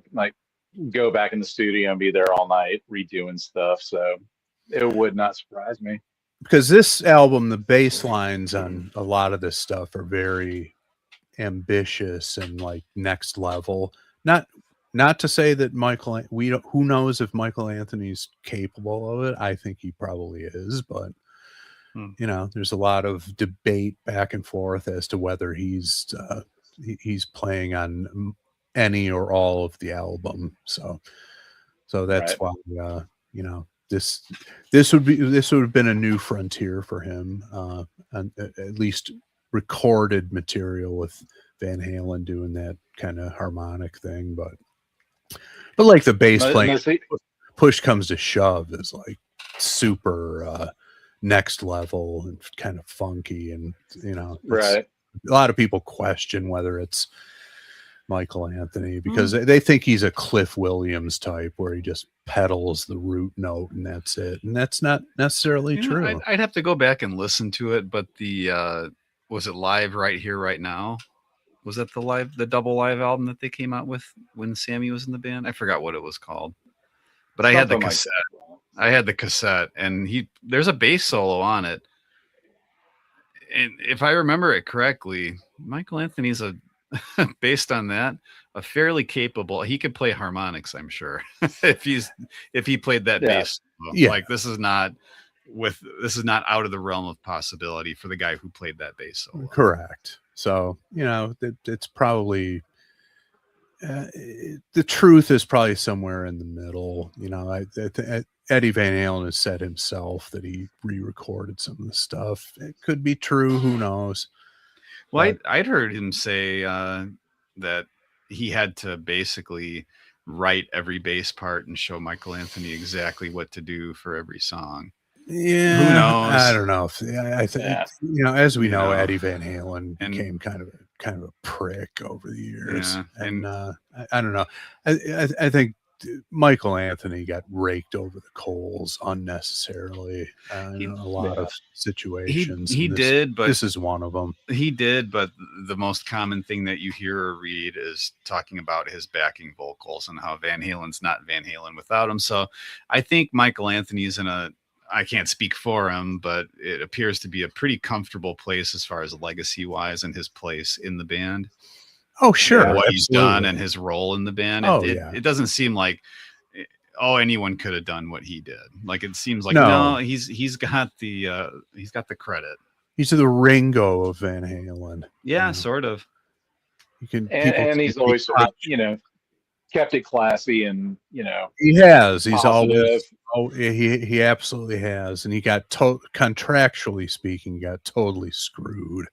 go back in the studio and be there all night redoing stuff, so it would not surprise me. Because this album, the bass lines on a lot of this stuff are very ambitious and next level. Not to say that who knows if Michael Anthony's capable of it. I think he probably is, but there's a lot of debate back and forth as to whether he's playing on any or all of the album. So that's why this would have been a new frontier for him, and at least recorded material with Van Halen doing that kind of harmonic thing. But But like the bass Unless- playing, unless he- push comes to shove, is like super next level and kind of funky, and right. a lot of people question whether it's Michael Anthony because they think he's a Cliff Williams type where he just pedals the root note and that's it, and that's not necessarily true. I'd have to go back and listen to it, but the was it Live Right Here Right Now? Was that the double live album that they came out with when Sammy was in the band? I forgot what it was called, but I had the Something like cassette. that. I had the cassette, and there's a bass solo on it. And if I remember it correctly, Michael Anthony's based on that, a fairly capable. He could play harmonics, I'm sure, if he played that bass. Yeah. Like this is not out of the realm of possibility for the guy who played that bass solo. Correct. So it's probably the truth is probably somewhere in the middle. Eddie Van Halen has said himself that he re-recorded some of the stuff. It could be true. Who knows? Well, I'd heard him say that he had to basically write every bass part and show Michael Anthony exactly what to do for every song. Yeah, who knows? I don't know. I think as we know, Eddie Van Halen and became kind of a prick over the years, Yeah, and I don't know. I think Michael Anthony got raked over the coals unnecessarily in a lot of situations. He did, but this is one of them. He did, but the most common thing that you hear or read is talking about his backing vocals and how Van Halen's not Van Halen without him. So I think Michael Anthony's I can't speak for him, but it appears to be a pretty comfortable place as far as legacy wise and his place in the band. Oh, sure. What he's done and his role in the band. It doesn't seem like anyone could have done what he did. Like it seems like no he's got the credit. He's the Ringo of Van Halen. Yeah, sort of. And he's always sort of, kept it classy and he has. He's positive. always he absolutely has, and he got contractually speaking, got totally screwed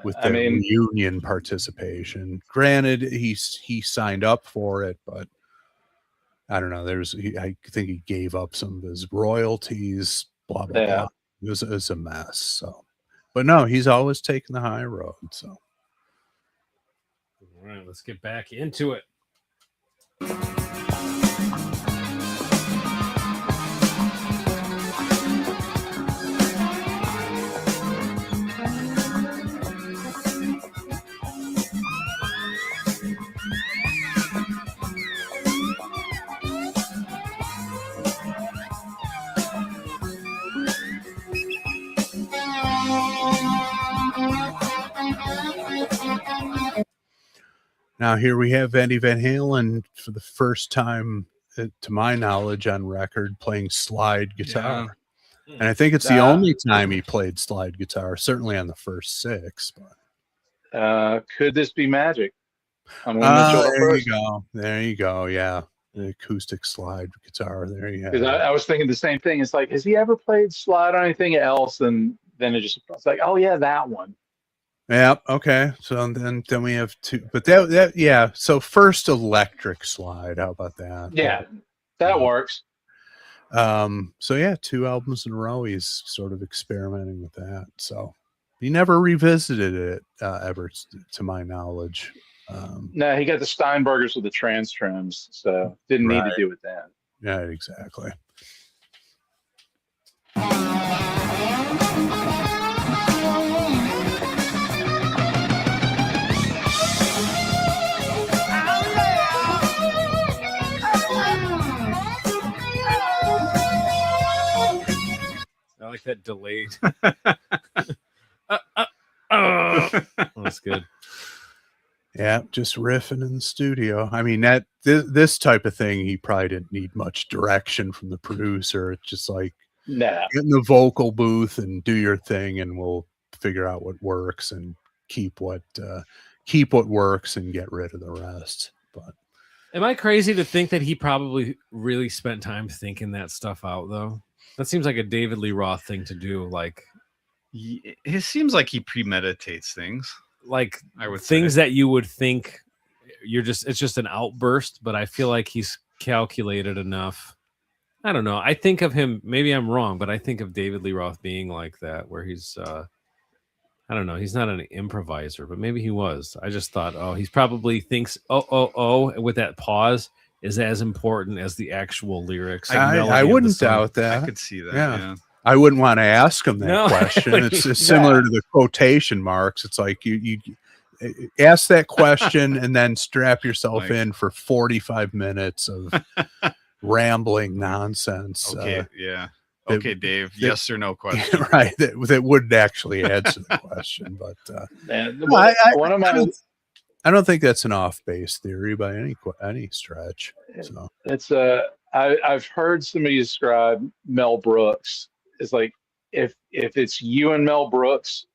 with the union participation. Granted, he signed up for it, but I don't know. I think he gave up some of his royalties. Blah blah blah. It was a mess. So, but no, he's always taken the high road. So, all right, let's get back into it. Now here we have Eddie Van Halen for the first time, to my knowledge, on record playing slide guitar. Yeah. And I think it's the only time he played slide guitar, certainly on the first Sixx. But could this be magic? There you go. Yeah. The acoustic slide guitar. There you go. I was thinking the same thing. It's like, has he ever played slide on anything else? And then it's like, oh yeah, that one. Yeah. Okay. So then we have two, but that So first electric slide. How about that? Yeah, that works. So yeah, 2 albums in a row. He's sort of experimenting with that. So he never revisited it ever, to my knowledge. No, he got the Steinbergers with the trans trims, so didn't need to do it then. Yeah, exactly. I like that delayed. That's good. Yeah, just riffing in the studio. I mean, this type of thing, he probably didn't need much direction from the producer. It's just like, get in the vocal booth and do your thing, and we'll figure out what works and keep what works and get rid of the rest. But am I crazy to think that he probably really spent time thinking that stuff out, though? That seems like a David Lee Roth thing to do. Like, it seems like he premeditates things. Like I would things say. That you would think it's just an outburst, but I feel like he's calculated enough. I don't know. I think of him, maybe I'm wrong, but I think of David Lee Roth being like that, where he's, I don't know, he's not an improviser, but maybe he was. I just thought, oh, he's probably thinks, with that pause is as important as the actual lyrics. I wouldn't doubt that. I could see that. Yeah. Yeah. I wouldn't want to ask him that question. It's similar to the quotation marks. It's like you ask that question and then strap yourself in for 45 minutes of rambling nonsense. Okay. Okay, Dave. Yes or no question. Right. That wouldn't actually answer the question, but I don't think that's an off-base theory by any stretch. So it's I've heard somebody describe Mel Brooks as like if it's you and Mel Brooks,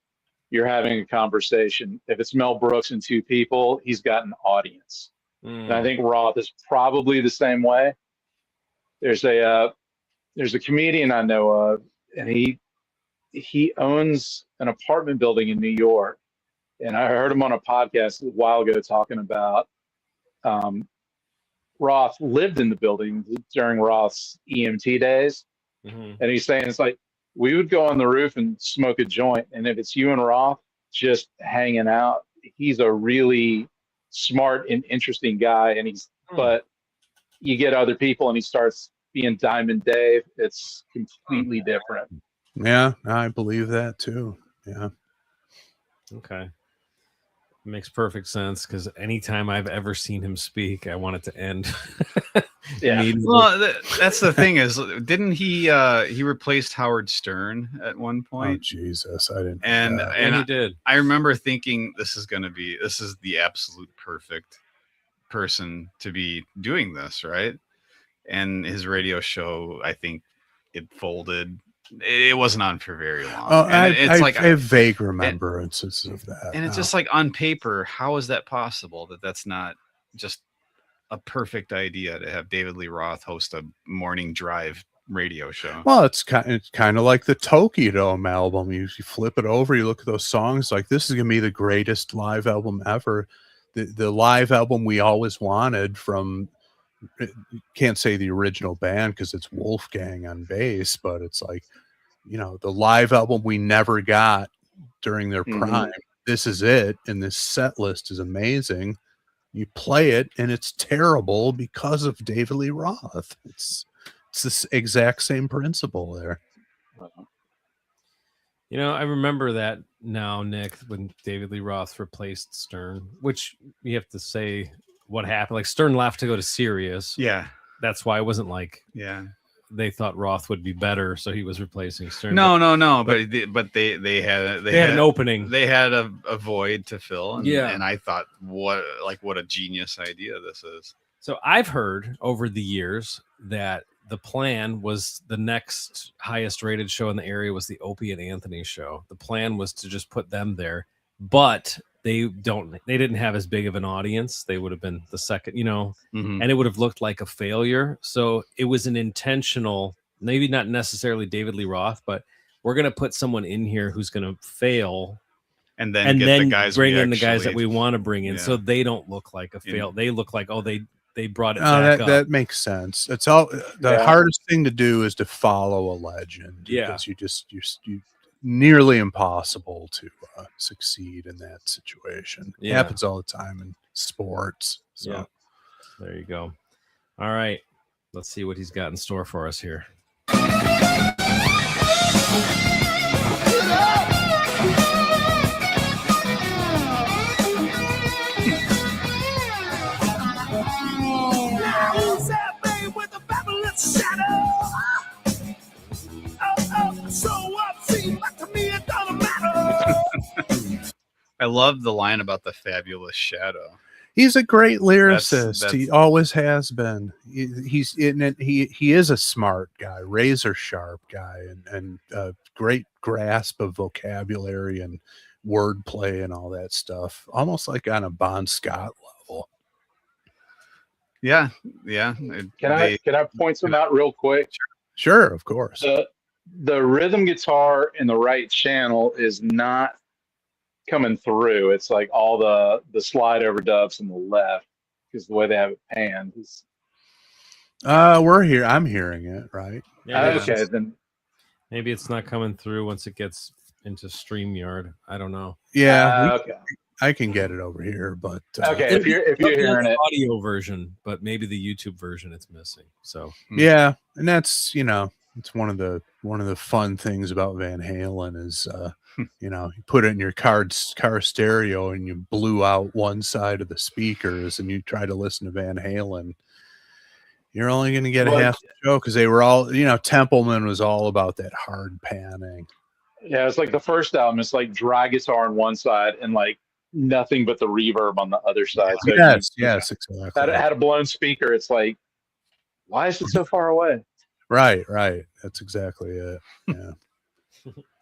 you're having a conversation. If it's Mel Brooks and two people, he's got an audience. And I think Roth is probably the same way. There's a comedian I know of, and he owns an apartment building in New York. And I heard him on a podcast a while ago talking about Roth lived in the building during Roth's EMT days. And he's saying it's like we would go on the roof and smoke a joint. And if it's you and Roth just hanging out, he's a really smart and interesting guy. And but you get other people and he starts being Diamond Dave. It's completely different. Yeah, I believe that too. Yeah. Okay. Makes perfect sense because anytime I've ever seen him speak, I want it to end. Yeah. Well, that's the thing is, didn't he replaced Howard Stern at one point? Oh Jesus, I didn't. And he did. I remember thinking this is the absolute perfect person to be doing this, right? And his radio show, I think it folded. It wasn't on for very long. Oh, I have vague remembrances of that. And it's just like on paper, how is that possible that's not just a perfect idea to have David Lee Roth host a morning drive radio show? Well, it's kind of like the Tokyo Dome album. You flip it over, you look at those songs, like this is gonna be the greatest live album ever. The live album we always wanted from, can't say the original band because it's Wolfgang on bass, but it's like, the live album we never got during their prime. This is it, and this set list is amazing. You play it and it's terrible because of David Lee Roth. It's this exact same principle there. I remember that now, Nick, when David Lee Roth replaced Stern, which you have to say what happened. Like Stern left to go to Sirius. Yeah. That's why it wasn't like they thought Roth would be better, so he was replacing Stern. No. But they had an opening. They had a void to fill. And, yeah. And I thought, what a genius idea this is. So I've heard over the years that the plan was the next highest rated show in the area was the Opie and Anthony show. The plan was to just put them there, but they didn't have as big of an audience. They would have been the second, and it would have looked like a failure. So it was an intentional, maybe not necessarily David Lee Roth, but we're going to put someone in here who's going to fail. And then the guys bring in the guys that we want to bring in. Yeah. So they don't look like a fail. They look like, they brought it back up. That makes sense. It's all the hardest thing to do is to follow a legend. Yeah. Because you nearly impossible to succeed in that situation. It happens all the time in sports. So yeah. There you go. All right. Let's see what he's got in store for us here. I love the line about the fabulous shadow. He's a great lyricist. He always has been. He is a smart guy, razor sharp guy, and a great grasp of vocabulary and wordplay and all that stuff. Almost like on a Bon Scott level. Yeah. Can I point some out real quick? Sure, of course. The rhythm guitar in the right channel is not coming through. It's like all the slide overdubs in the left. because the way they have it panned is. We're here. I'm hearing it, right? Yeah, Okay, then. maybe it's not coming through once it gets into StreamYard. I don't know. Yeah, Okay. I can get it over here, but Okay, if you're It'll be on hearing the it, audio version, but maybe the YouTube version it's missing. So yeah, and that's it's one of the fun things about Van Halen is you put it in your car stereo and you blew out one side of the speakers and you try to listen to Van Halen. You're only going to get a half the show because they were all, Templeman was all about that hard panning. yeah, it's like the first album. It's like dry guitar on one side and like nothing but the reverb on the other side. So Yes, exactly. Had a blown speaker. It's like, why is it so far away? Right. That's exactly it. Yeah.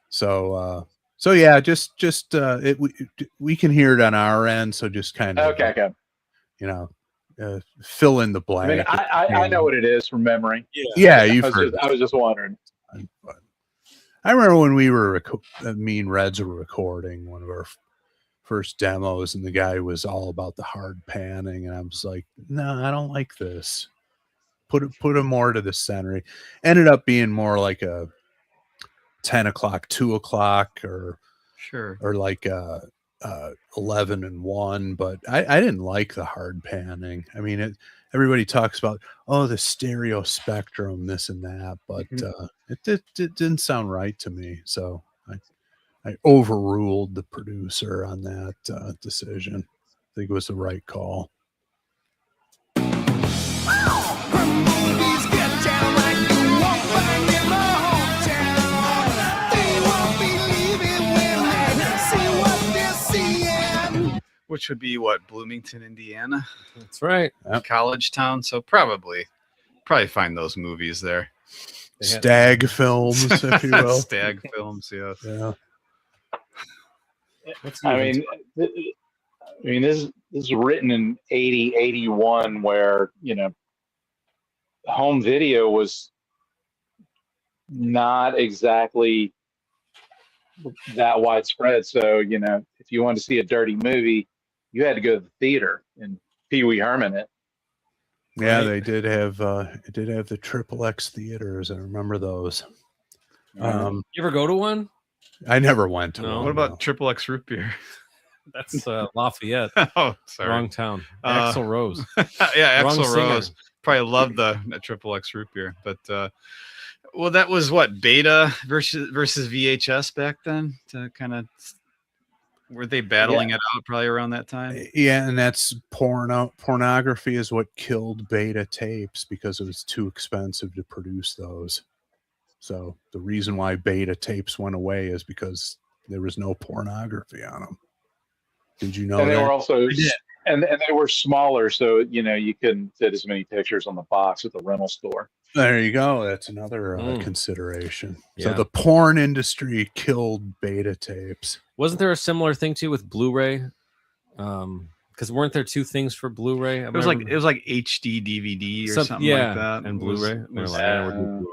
So yeah, just we can hear it on our end. So just kind of Okay. Fill in the blank. I mean, I know what it is from memory. Yeah, you've heard. I was just wondering. I remember when we were Mean Reds were recording one of our first demos, and the guy was all about the hard panning, and I was like, no, I don't like this. Put it more to the center. Ended up being more like a 10 o'clock, 2 o'clock, or like 11 and 1, but I didn't like the hard panning. I mean, everybody talks about the stereo spectrum, this and that, but it didn't sound right to me. So I overruled the producer on that decision. I think it was the right call. Which would be what, Bloomington, Indiana? That's right. College town. So probably find those movies there. Stag films, if you will. Stag films, yes. Yeah. I mean, this is written in 80, 81, where home video was not exactly that widespread. So if you wanted to see a dirty movie, you had to go to the theater and Pee Wee Herman it. Yeah, they did have the XXX theaters. I remember those. You ever go to one? I never went to No. one. What about XXX root beer? That's Lafayette. Oh, sorry. Wrong town. Axl Rose. Yeah, Wrong Axl Rose. singer. Probably loved the XXX root beer. But well, that was what, beta versus VHS back then? To kind of, were they battling it out probably around that time? Yeah, and that's pornography is what killed beta tapes because it was too expensive to produce those. So the reason why beta tapes went away is because there was no pornography on them. Did you know and that? They were also and they were smaller, so you couldn't fit as many pictures on the box at the rental store. There you go. That's another consideration. Yeah. So the porn industry killed beta tapes. Wasn't there a similar thing too with Blu-ray? Because weren't there two things for Blu-ray? It was like HD DVD or something like that, and Blu-ray. We're doing Blu-ray.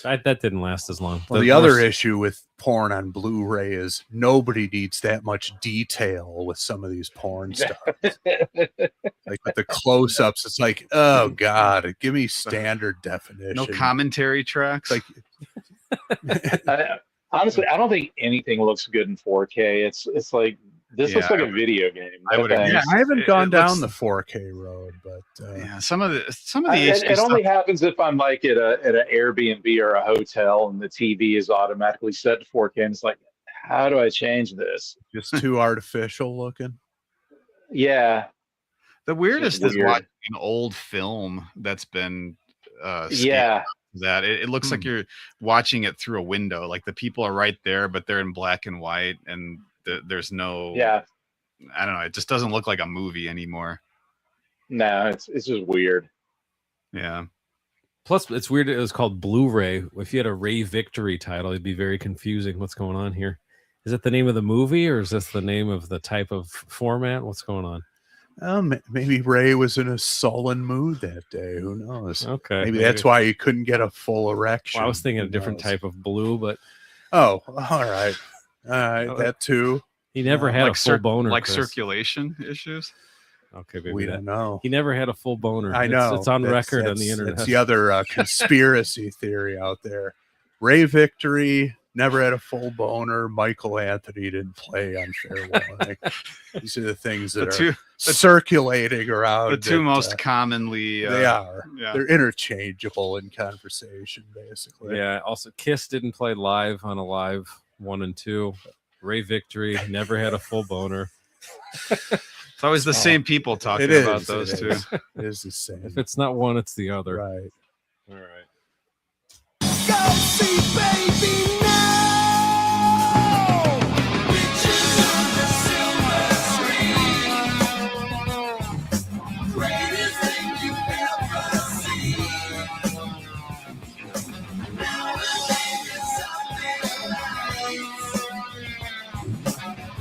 That didn't last as long. Well, the other issue with porn on Blu-ray is nobody needs that much detail with some of these porn stuff. Like with the close-ups, it's like, oh God, give me standard definition. No commentary tracks. Like, honestly, I don't think anything looks good in 4K. It's like this looks like a video game. I would agree. yeah, I haven't gone down the 4K road, but yeah, some of the it only happens if I'm like at an Airbnb or a hotel and the TV is automatically set to 4K, and it's like, how do I change this? just too artificial looking. Yeah. The weirdest It's is weird. watching an old film that's been that it looks like you're watching it through a window. Like the people are right there, but they're in black and white, and there's no. Yeah. I don't know. It just doesn't look like a movie anymore. No, it's just weird. Yeah. Plus, it's weird. It was called Blu-ray. If you had a Ray Victory title, it'd be very confusing. What's going on here? Is it the name of the movie, or is this the name of the type of format? What's going on? Maybe Ray was in a sullen mood that day. Who knows? Okay, maybe that's why he couldn't get a full erection. Well, I was thinking Who a different knows? type of blue, but all right, that too. He never had like a full boner. like Chris. circulation issues. Okay, maybe We that. don't know. He never had a full boner. I know. It's on That's- record on the internet. That's the other conspiracy theory out there. Ray Victory never had a full boner. Michael Anthony didn't play on Farewell. These are the things that are circulating around. The two most commonly. They are. Yeah. They're interchangeable in conversation, basically. Yeah. Also, Kiss didn't play live on Alive 1 and 2. Ray Victory never had a full boner. It's always the same people talking about those two. It is the same. If it's not one, it's the other. Right. All right. Go see baby now. Pictures on the silver screen. Greatest thing you've ever seen. Now the thing is something nice.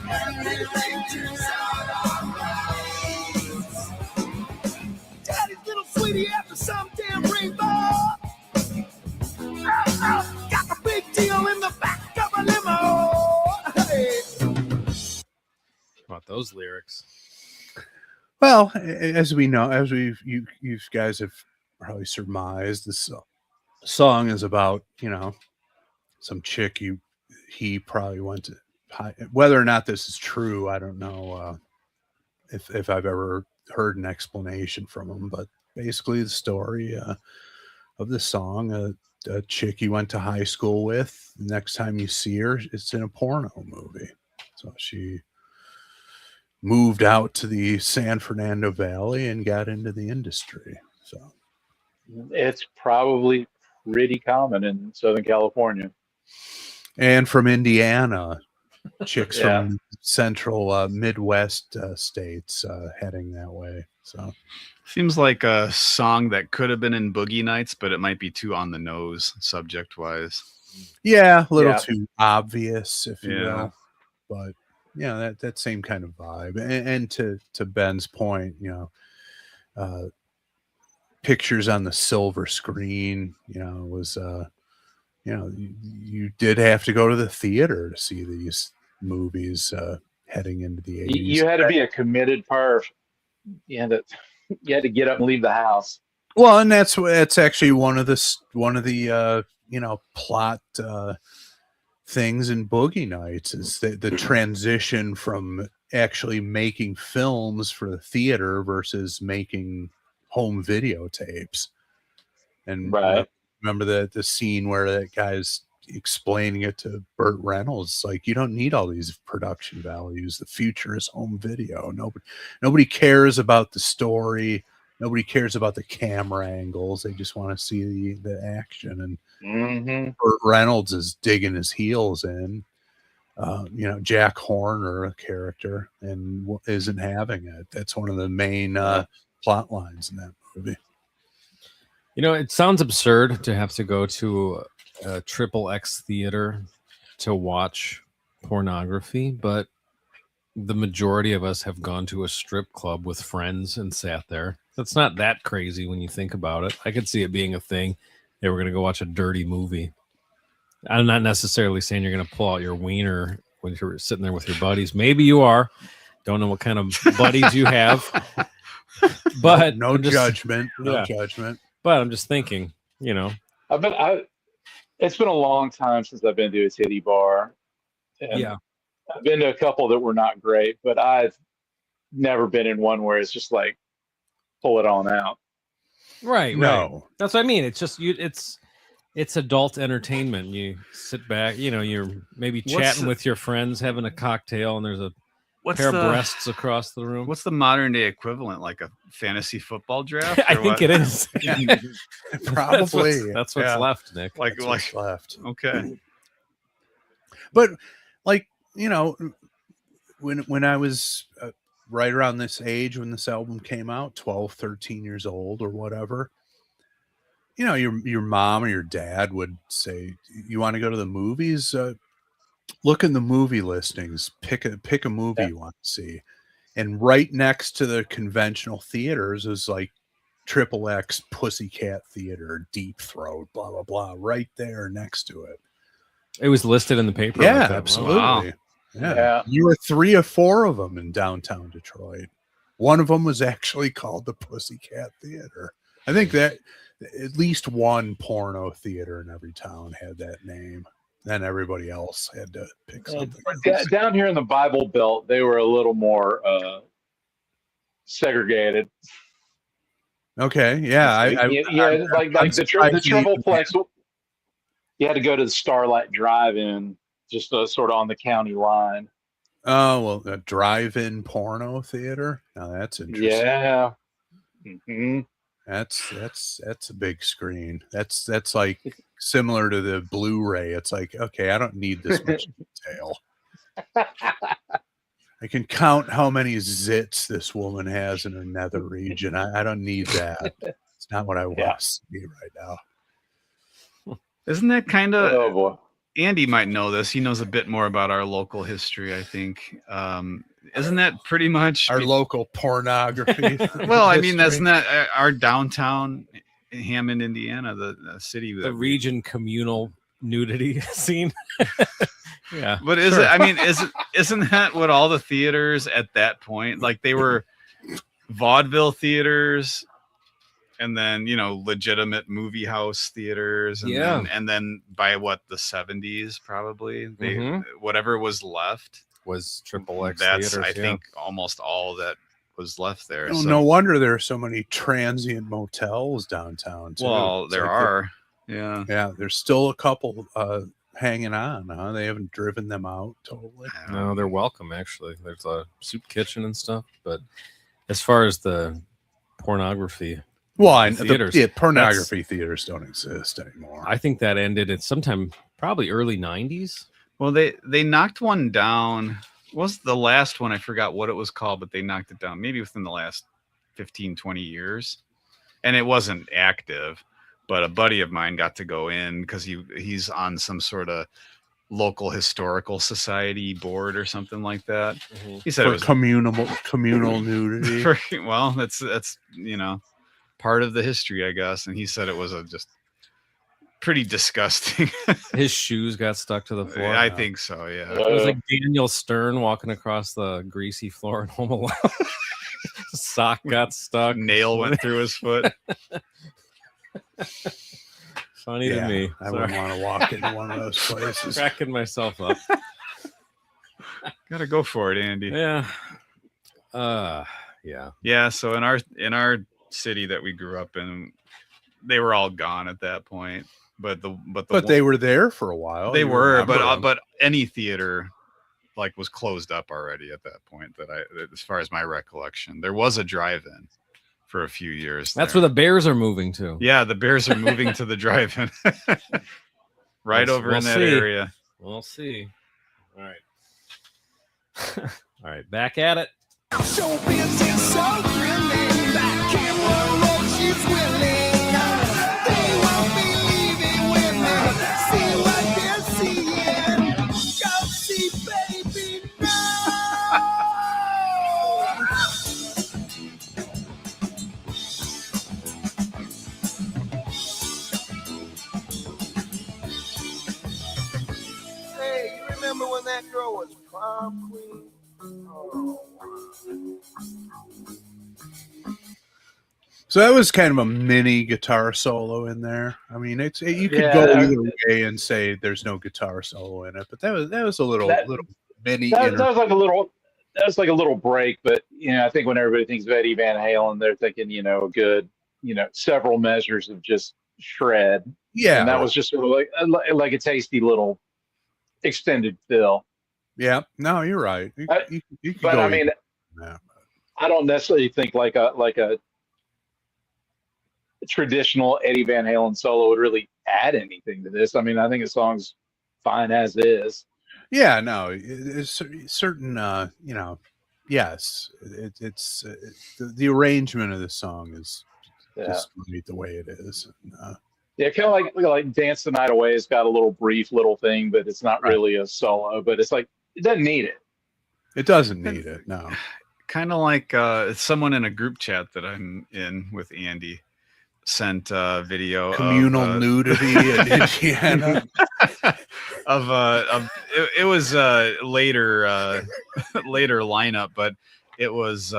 Everything turns out alright. Daddy's little sweetie after some damn rainbow. Got the big deal in the back of a limo. Hey. How about those lyrics? Well, as we know, as you guys have probably surmised, this song is about, some chick he probably went to. Whether or not this is true, I don't know if I've ever heard an explanation from him, but basically the story of the song, a chick you went to high school with, the next time you see her, it's in a porno movie. So she moved out to the San Fernando Valley and got into the industry. So It's probably pretty common in Southern California. And from Indiana, chicks Yeah. from central Midwest states heading that way. So Seems like a song that could have been in Boogie Nights, but it might be too on the nose subject wise. yeah, a little Yeah. too obvious, if you Yeah. will. But yeah, that same kind of vibe. And to Ben's point, pictures on the silver screen, was you did have to go to the theater to see these movies heading into the 80s. You had to be a committed perv. You had to get up and leave the house. Well, and that's actually one of the plot things in Boogie Nights is the transition from actually making films for the theater versus making home videotapes. And Right. remember the scene where that guy's explaining it to Burt Reynolds, like, you don't need all these production values. The future is home video. Nobody cares about the story. Nobody cares about the camera angles. They just want to see the action. And Burt Reynolds is digging his heels in. Jack Horner, a character, and isn't having it. That's one of the main plot lines in that movie. It sounds absurd to have to go to a XXX theater to watch pornography, but the majority of us have gone to a strip club with friends and sat there. That's not that crazy when you think about it. I could see it being a thing. Hey, we're going to go watch a dirty movie. I'm not necessarily saying you're going to pull out your wiener when you're sitting there with your buddies. Maybe you are. Don't know what kind of buddies you have. But no judgment. Judgment. But I'm just thinking, It's been a long time since I've been to a titty bar. And yeah. I've been to a couple that were not great, but I've never been in one where it's just like, pull it on out. Right. No. Right. That's what I mean. It's just it's adult entertainment. You sit back, you're maybe chatting with your friends, having a cocktail, and there's a pair of breasts across the room. What's the modern day equivalent? Like a fantasy football draft? I think it is. Probably. That's what's left, Nick. Like what's left. Okay. But when I was right around this age, when this album came out, 12, 13 years old or whatever, your mom or your dad would say, you want to go to the movies? Look in the movie listings, pick a movie you want to see. And right next to the conventional theaters is like XXX Pussycat Theater, Deep Throat, blah, blah, blah, right there next to it. It was listed in the paper. Yeah, like that. absolutely. Wow. Yeah. You were 3 or 4 of them in downtown Detroit. One of them was actually called the Pussycat Theater. I think that at least one porno theater in every town had that name. Then everybody else had to pick something else. Down here in the Bible Belt, they were a little more segregated. Okay, yeah, like the Tripleplex. You had to go to the Starlight Drive-In, just sort of on the county line. Oh, well, a drive-in porno theater. Now that's interesting. Yeah. Mm-hmm. That's a big screen. That's like similar to the Blu-ray. It's like, okay, I don't need this much detail. I can count how many zits this woman has in her nether region. I don't need that. It's not what I want to see right now. Isn't that kind of? Oh boy. Andy might know this. He knows a bit more about our local history, I think. Isn't that pretty much our local pornography? Well, I mean, that's not our downtown Hammond, Indiana, the city. The region communal nudity scene. Yeah. But is it, I mean, isn't that what all the theaters at that point, like they were vaudeville theaters and then, you know, legitimate movie house theaters. And then by what, the 70s, probably whatever was left was XXX that's theaters, I think almost all that was left there. Oh, so, no wonder there are so many transient motels downtown too. Well, there are. Yeah, there's still a couple hanging on, huh? They haven't driven them out totally. No, they're welcome, actually. There's a soup kitchen and stuff, but as far as the pornography, theaters, pornography theaters don't exist anymore. I think that ended at sometime probably early 90s. Well, they knocked one down. What was the last one? I forgot what it was called, but they knocked it down maybe within the last 15, 20 years. And it wasn't active, but a buddy of mine got to go in because he's on some sort of local historical society board or something like that. He said it was communal nudity. Well, that's you know, part of the history, I guess. And he said it was just pretty disgusting. His shoes got stuck to the floor. I think so, yeah. It was like Daniel Stern walking across the greasy floor in Home Alone. Sock got stuck. Nail went through his foot. Funny to me. I wouldn't want to walk into one of those places. Cracking myself up. Gotta go for it, Andy. Yeah. Yeah. So in our city that we grew up in, they were all gone at that point. But they were there for a while. They were, but any theater like was closed up already at that point. As far as my recollection, there was a drive-in for a few years. That's where the Bears are moving to. Yeah, the Bears are moving to the drive-in, right over in that area. We'll see. All right, all right, back at it. Remember when that girl was prom queen? Oh. So that was kind of a mini guitar solo in there. I mean, you could go either way and say there's no guitar solo in it, but that was a little mini. That was like a little break, but you know, I think when everybody thinks of Eddie Van Halen, they're thinking, you know, a good, you know, several measures of just shred. Yeah, and that was just sort of like a tasty little extended fill. Yeah, no, you're right. You could but go I mean, I don't necessarily think like a traditional Eddie Van Halen solo would really add anything to this. I mean, I think the song's fine as is. Yeah, no, it's certain, you know, yes, it's the arrangement of the song is just the way it is. Yeah, kind of like Dance the Night Away has got a little brief little thing, but it's not really a solo, but it's like, it doesn't need it. It doesn't need it, no. Kind of like someone in a group chat that I'm in with Andy sent a video communal nudity in Indiana it was later lineup, but it was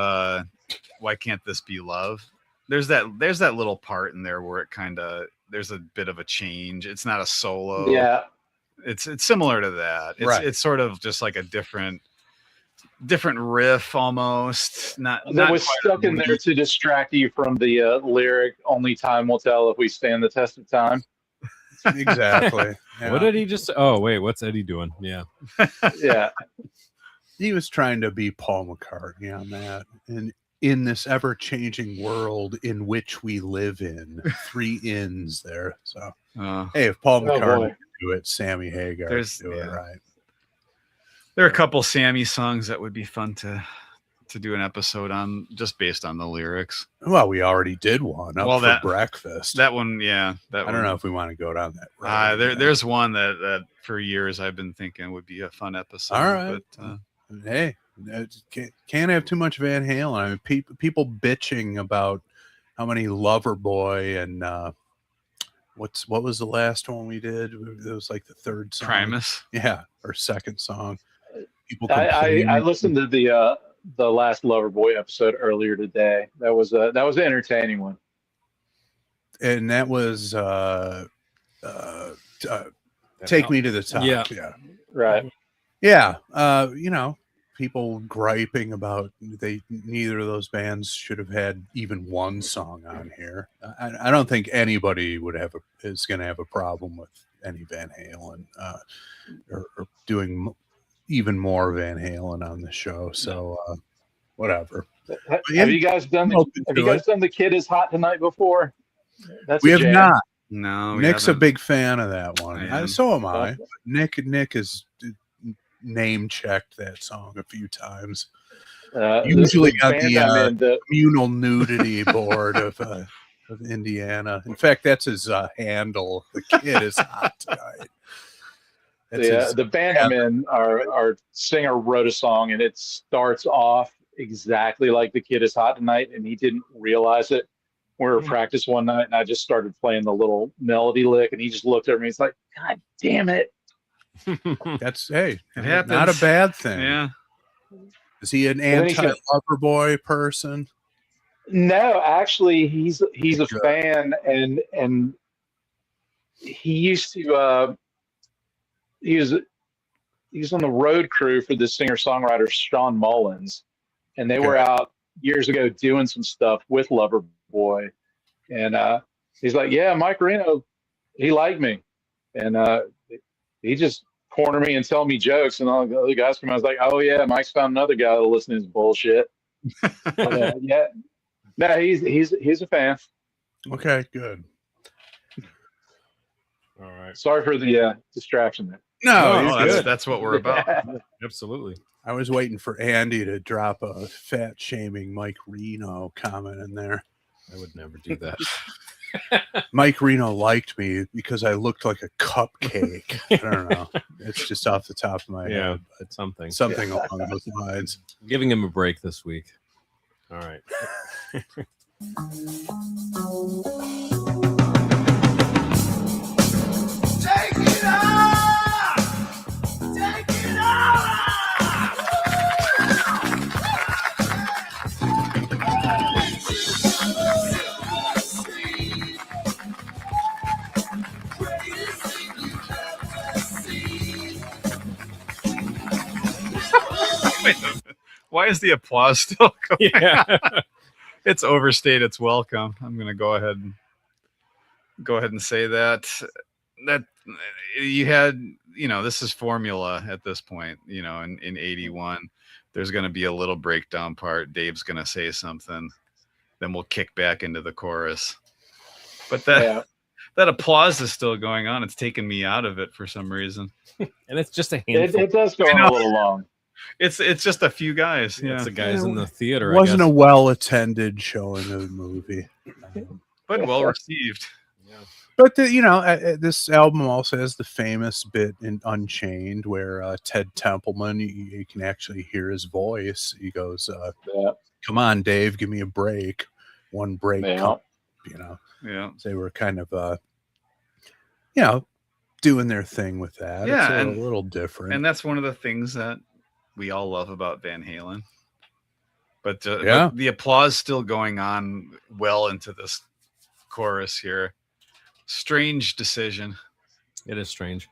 Why Can't This Be Love? There's that little part in there where it kind of there's a bit of a change. It's not a solo. Yeah. It's similar to that. It's sort of just like a different riff almost. Not was stuck in there to distract you from the lyric. Only time will tell if we stand the test of time. Exactly. Yeah. What did he just? Oh wait, what's Eddie doing? Yeah. Yeah. He was trying to be Paul McCartney on that, and in this ever-changing world in which we live in, 3 ins there. So, hey, if Paul McCartney can do it, Sammy Hagar can do it, right? There are a couple Sammy songs that would be fun to do an episode on, just based on the lyrics. Well, we already did one for breakfast. That one, yeah. I don't know if we want to go down that road. There's one that for years I've been thinking would be a fun episode. All right. But, hey, can't have too much Van Halen. I mean, people bitching about how many Loverboy and what was the last one we did? It was like the 3rd song. Primus. Yeah, or 2nd song. People I listened to the last Loverboy episode earlier today. That was an entertaining one. And that was Take Me to the Top. Yeah. Right. Yeah. People griping about neither of those bands should have had even one song on here. I don't think anybody is going to have a problem with any Van Halen or doing even more Van Halen on the show. So whatever. Have you guys done the Kid Is Hot Tonight before? We have not. No, Nick's a big fan of that one. So am I. Okay. Nick has name checked that song a few times. Usually on the communal nudity board of Indiana. In fact, that's his handle. The Kid Is Hot Tonight. The band I'm in, our singer wrote a song, and it starts off exactly like The Kid Is Hot Tonight, and he didn't realize it. We were at practice one night, and I just started playing the little melody lick, and he just looked at me. He's like, "God damn it!" That's it happens. Not a bad thing. Yeah. Is he an anti-Loverboy person? No, actually, he's a fan, and he used to. He was on the road crew for the singer-songwriter Sean Mullins, and they were out years ago doing some stuff with Loverboy, and he's like, "Yeah, Mike Reno, he liked me," and he just corner me and tell me jokes, and all the other guys come out. I was like, "Oh yeah, Mike's found another guy that'll listen to his bullshit." But, yeah, no, he's a fan. Okay, good. All right. Sorry for the distraction there. No, that's what we're about. Absolutely. I was waiting for Andy to drop a fat shaming Mike Reno comment in there. I would never do that. Mike Reno liked me because I looked like a cupcake. I don't know. It's just off the top of my head. But something along those lines. I'm giving him a break this week. All right. Take it off! Take it off! Why is the applause still going? Yeah. It's overstayed its welcome. I'm going to go ahead and say that you had, this is formula at this point, in 81, there's going to be a little breakdown part. Dave's going to say something, then we'll kick back into the chorus. But that applause is still going on. It's taken me out of it for some reason. And it's just a handful. It does go on a little long. It's just a few guys. Yeah, it's the guys in the theater. It wasn't a well-attended showing of the movie. But well received. Yeah. But this album also has the famous bit in Unchained where Ted Templeman, you can actually hear his voice. He goes, "Come on, Dave, give me a break. One break." Yeah. Yeah. They were kind of, doing their thing with that. Yeah, it's a little different. And that's one of the things that we all love about Van Halen. But Yeah. the applause still going on well into this chorus here. Strange decision. It is strange.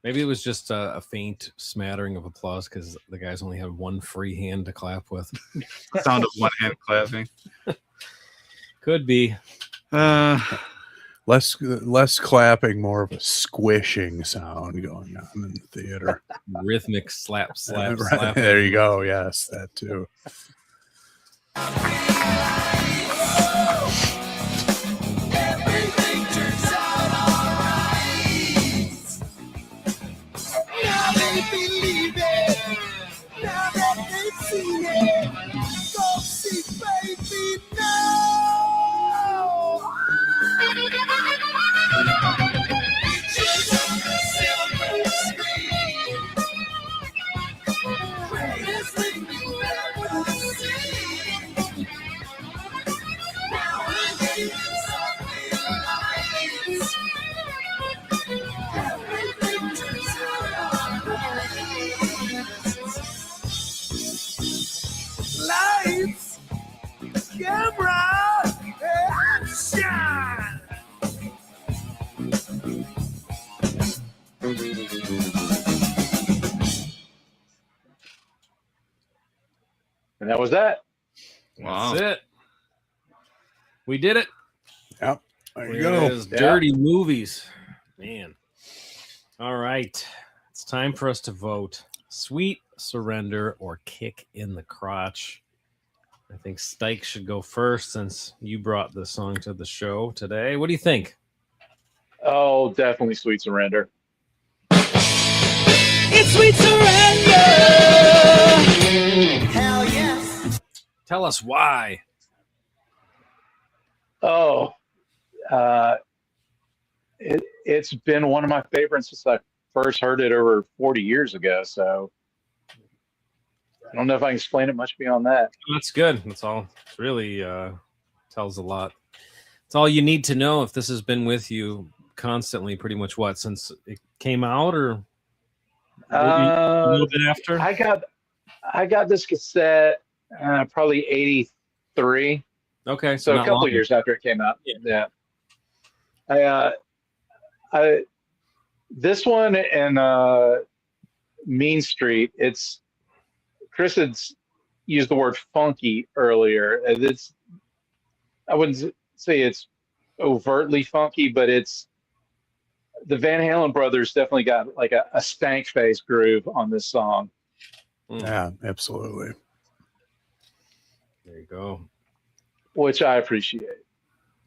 Maybe it was just a faint smattering of applause because the guys only had one free hand to clap with. Sound of one hand clapping. Could be. Less clapping, more of a squishing sound going on in the theater. Rhythmic slap, slap, Right, slap. there you go. Yes, that too. Everything turns out alright. Now they believe it. Now that they've seen it. Go see, baby, now. Pictures on the silver screen. Greatest thing you've ever seen. Now I think it's lights. Everything turns out alright. Lights, camera, action. And that was that. Wow. That's it. We did it. Yep. There you There go. it is. Dirty movies. Man. All right. It's time for us to vote. Sweet Surrender or Kick in the Crotch. I think Stikes should go first since you brought the song to the show today. What do you think? Oh, definitely Sweet Surrender. It's Sweet Surrender. Hell yes. Tell us why. Oh, it's been one of my favorites since I first heard it over 40 years ago. So I don't know if I can explain it much beyond that. That's good. That's all. It's really tells a lot. It's all you need to know if this has been with you constantly, pretty much what, since it came out or a little bit after? I got this cassette probably 83. Okay, So a not couple long. of years after it came out. Yeah. I this one and Mean Street. It's Chris had used the word funky earlier. I wouldn't say it's overtly funky, but it's the Van Halen brothers definitely got like a stank face groove on this song. Yeah, absolutely. There you go. Which I appreciate.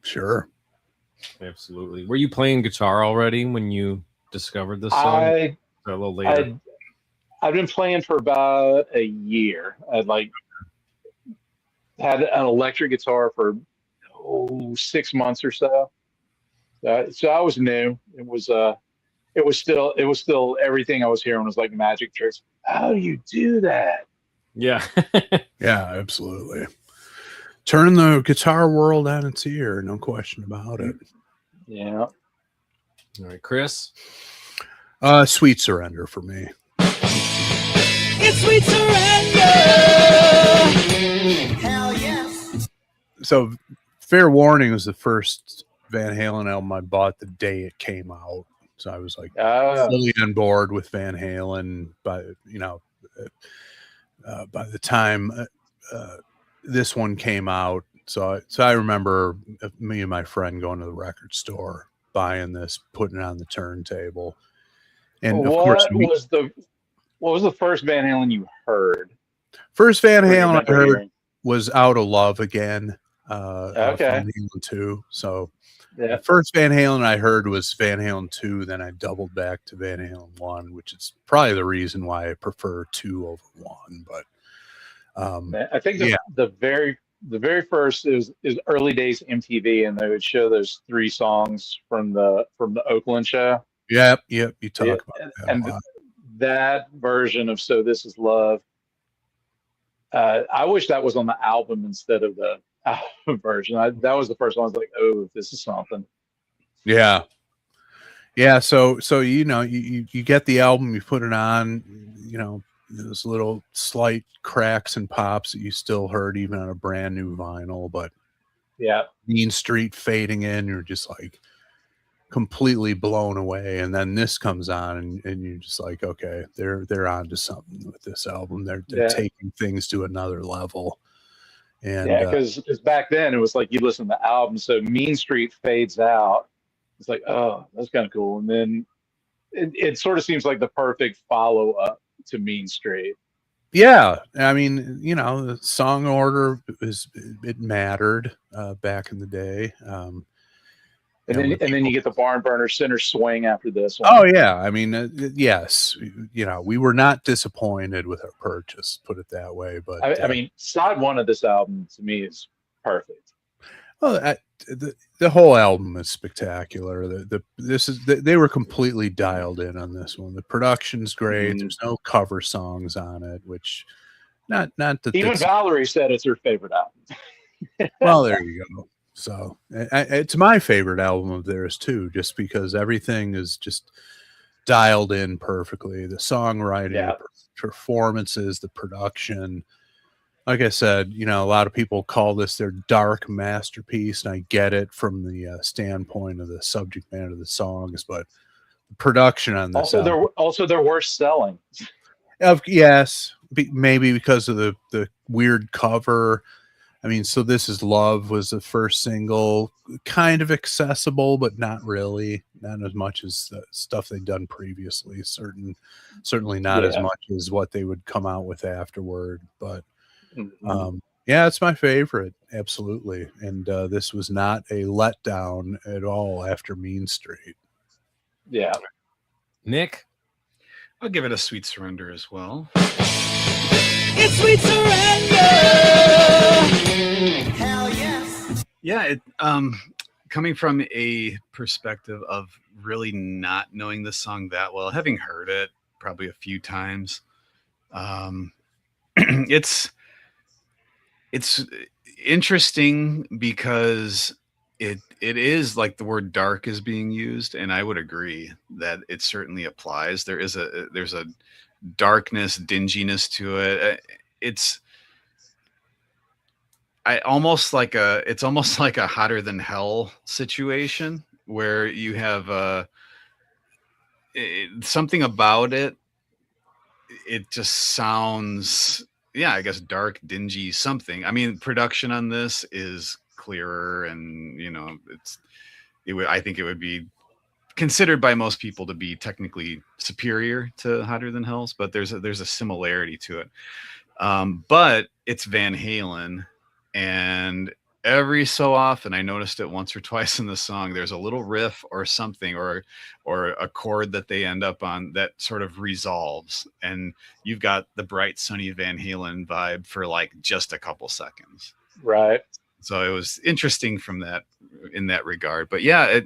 Sure. Absolutely. Were you playing guitar already when you discovered this song? Or a little later. I've been playing for about a year. I'd had an electric guitar for 6 months or so. So I was new. It was still everything I was hearing was like magic tricks. How do you do that? Yeah. Yeah, absolutely. Turning the guitar world on its ear, no question about it. Yeah. All right, Chris. Sweet Surrender for me. It's Sweet Surrender. Hell yes. So, Fair Warning was the first Van Halen album I bought the day it came out. So I was like fully on board with Van Halen by the time this one came out. So I remember me and my friend going to the record store, buying this, putting it on the turntable. And of course, what was the first Van Halen you heard? First Van Or you Halen I remember heard hearing? was Out of Love Again. Okay. Van Halen 2. So Yeah. the first Van Halen I heard was Van Halen 2. Then I doubled back to Van Halen 1, which is probably the reason why I prefer 2 over 1. But I think the very first is early days MTV, and they would show those 3 songs from the Oakland show. Yep. You talk about that And a lot. that version of So This Is Love. I wish that was on the album instead of the album version. That was the first one. I was like, oh, this is something. Yeah. So you get the album, you put it on, those little slight cracks and pops that you still heard even on a brand new vinyl, but Yeah. Mean Street fading in, you're just like completely blown away. And then this comes on, and you're just like, okay, they're on to something with this album. They're Yeah. taking things to another level. And Yeah, because back then it was like you listen to the album, so Mean Street fades out. It's like, oh, that's kind of cool. And then it sort of seems like the perfect follow up to Mean Street. yeah, I mean, you know, the song order it mattered back in the day. And then you get the Barn Burner Center Swing after this one. Oh yeah, I mean, yes, you know, we were not disappointed with our purchase, put it that way. But I mean, side one of this album to me is perfect. well, the whole album is spectacular. They were completely dialed in on this one. The production's great. There's no cover songs on it, which not that Even Valerie said it's her favorite album. well, there you go. So it's my favorite album of theirs too, just because everything is just dialed in perfectly. The songwriting, the performances, the production. Like I said, you know, a lot of people call this their dark masterpiece, and I get it from the standpoint of the subject matter of the songs, but the production on this also they're worst selling. Yes, maybe because of the weird cover. I mean, So This Is Love was the first single, kind of accessible, but not really, not as much as the stuff they'd done previously. Certainly not as much as what they would come out with afterward. But yeah, it's my favorite, absolutely. And this was not a letdown at all after Mean Street. Yeah, Nick, I'll give it a Sweet Surrender as well. It's Sweet Surrender. Hell yes. Yeah, it coming from a perspective of really not knowing this song that well, having heard it probably a few times, it's interesting because it is like the word dark is being used, and I would agree that it certainly applies. There's a darkness, dinginess to it. It's almost like a Hotter Than Hell situation where you have something about it. It just sounds, yeah, I guess dark, dingy, something. I mean, production on this is clearer, and you know, I think it would be considered by most people to be technically superior to Hotter Than Hell's, but there's a similarity to it. But it's Van Halen, and every so often, I noticed it once or twice in the song, there's a little riff or something, or a chord that they end up on that sort of resolves, and you've got the bright, sunny Van Halen vibe for like just a couple seconds. Right. So it was interesting in that regard. But yeah,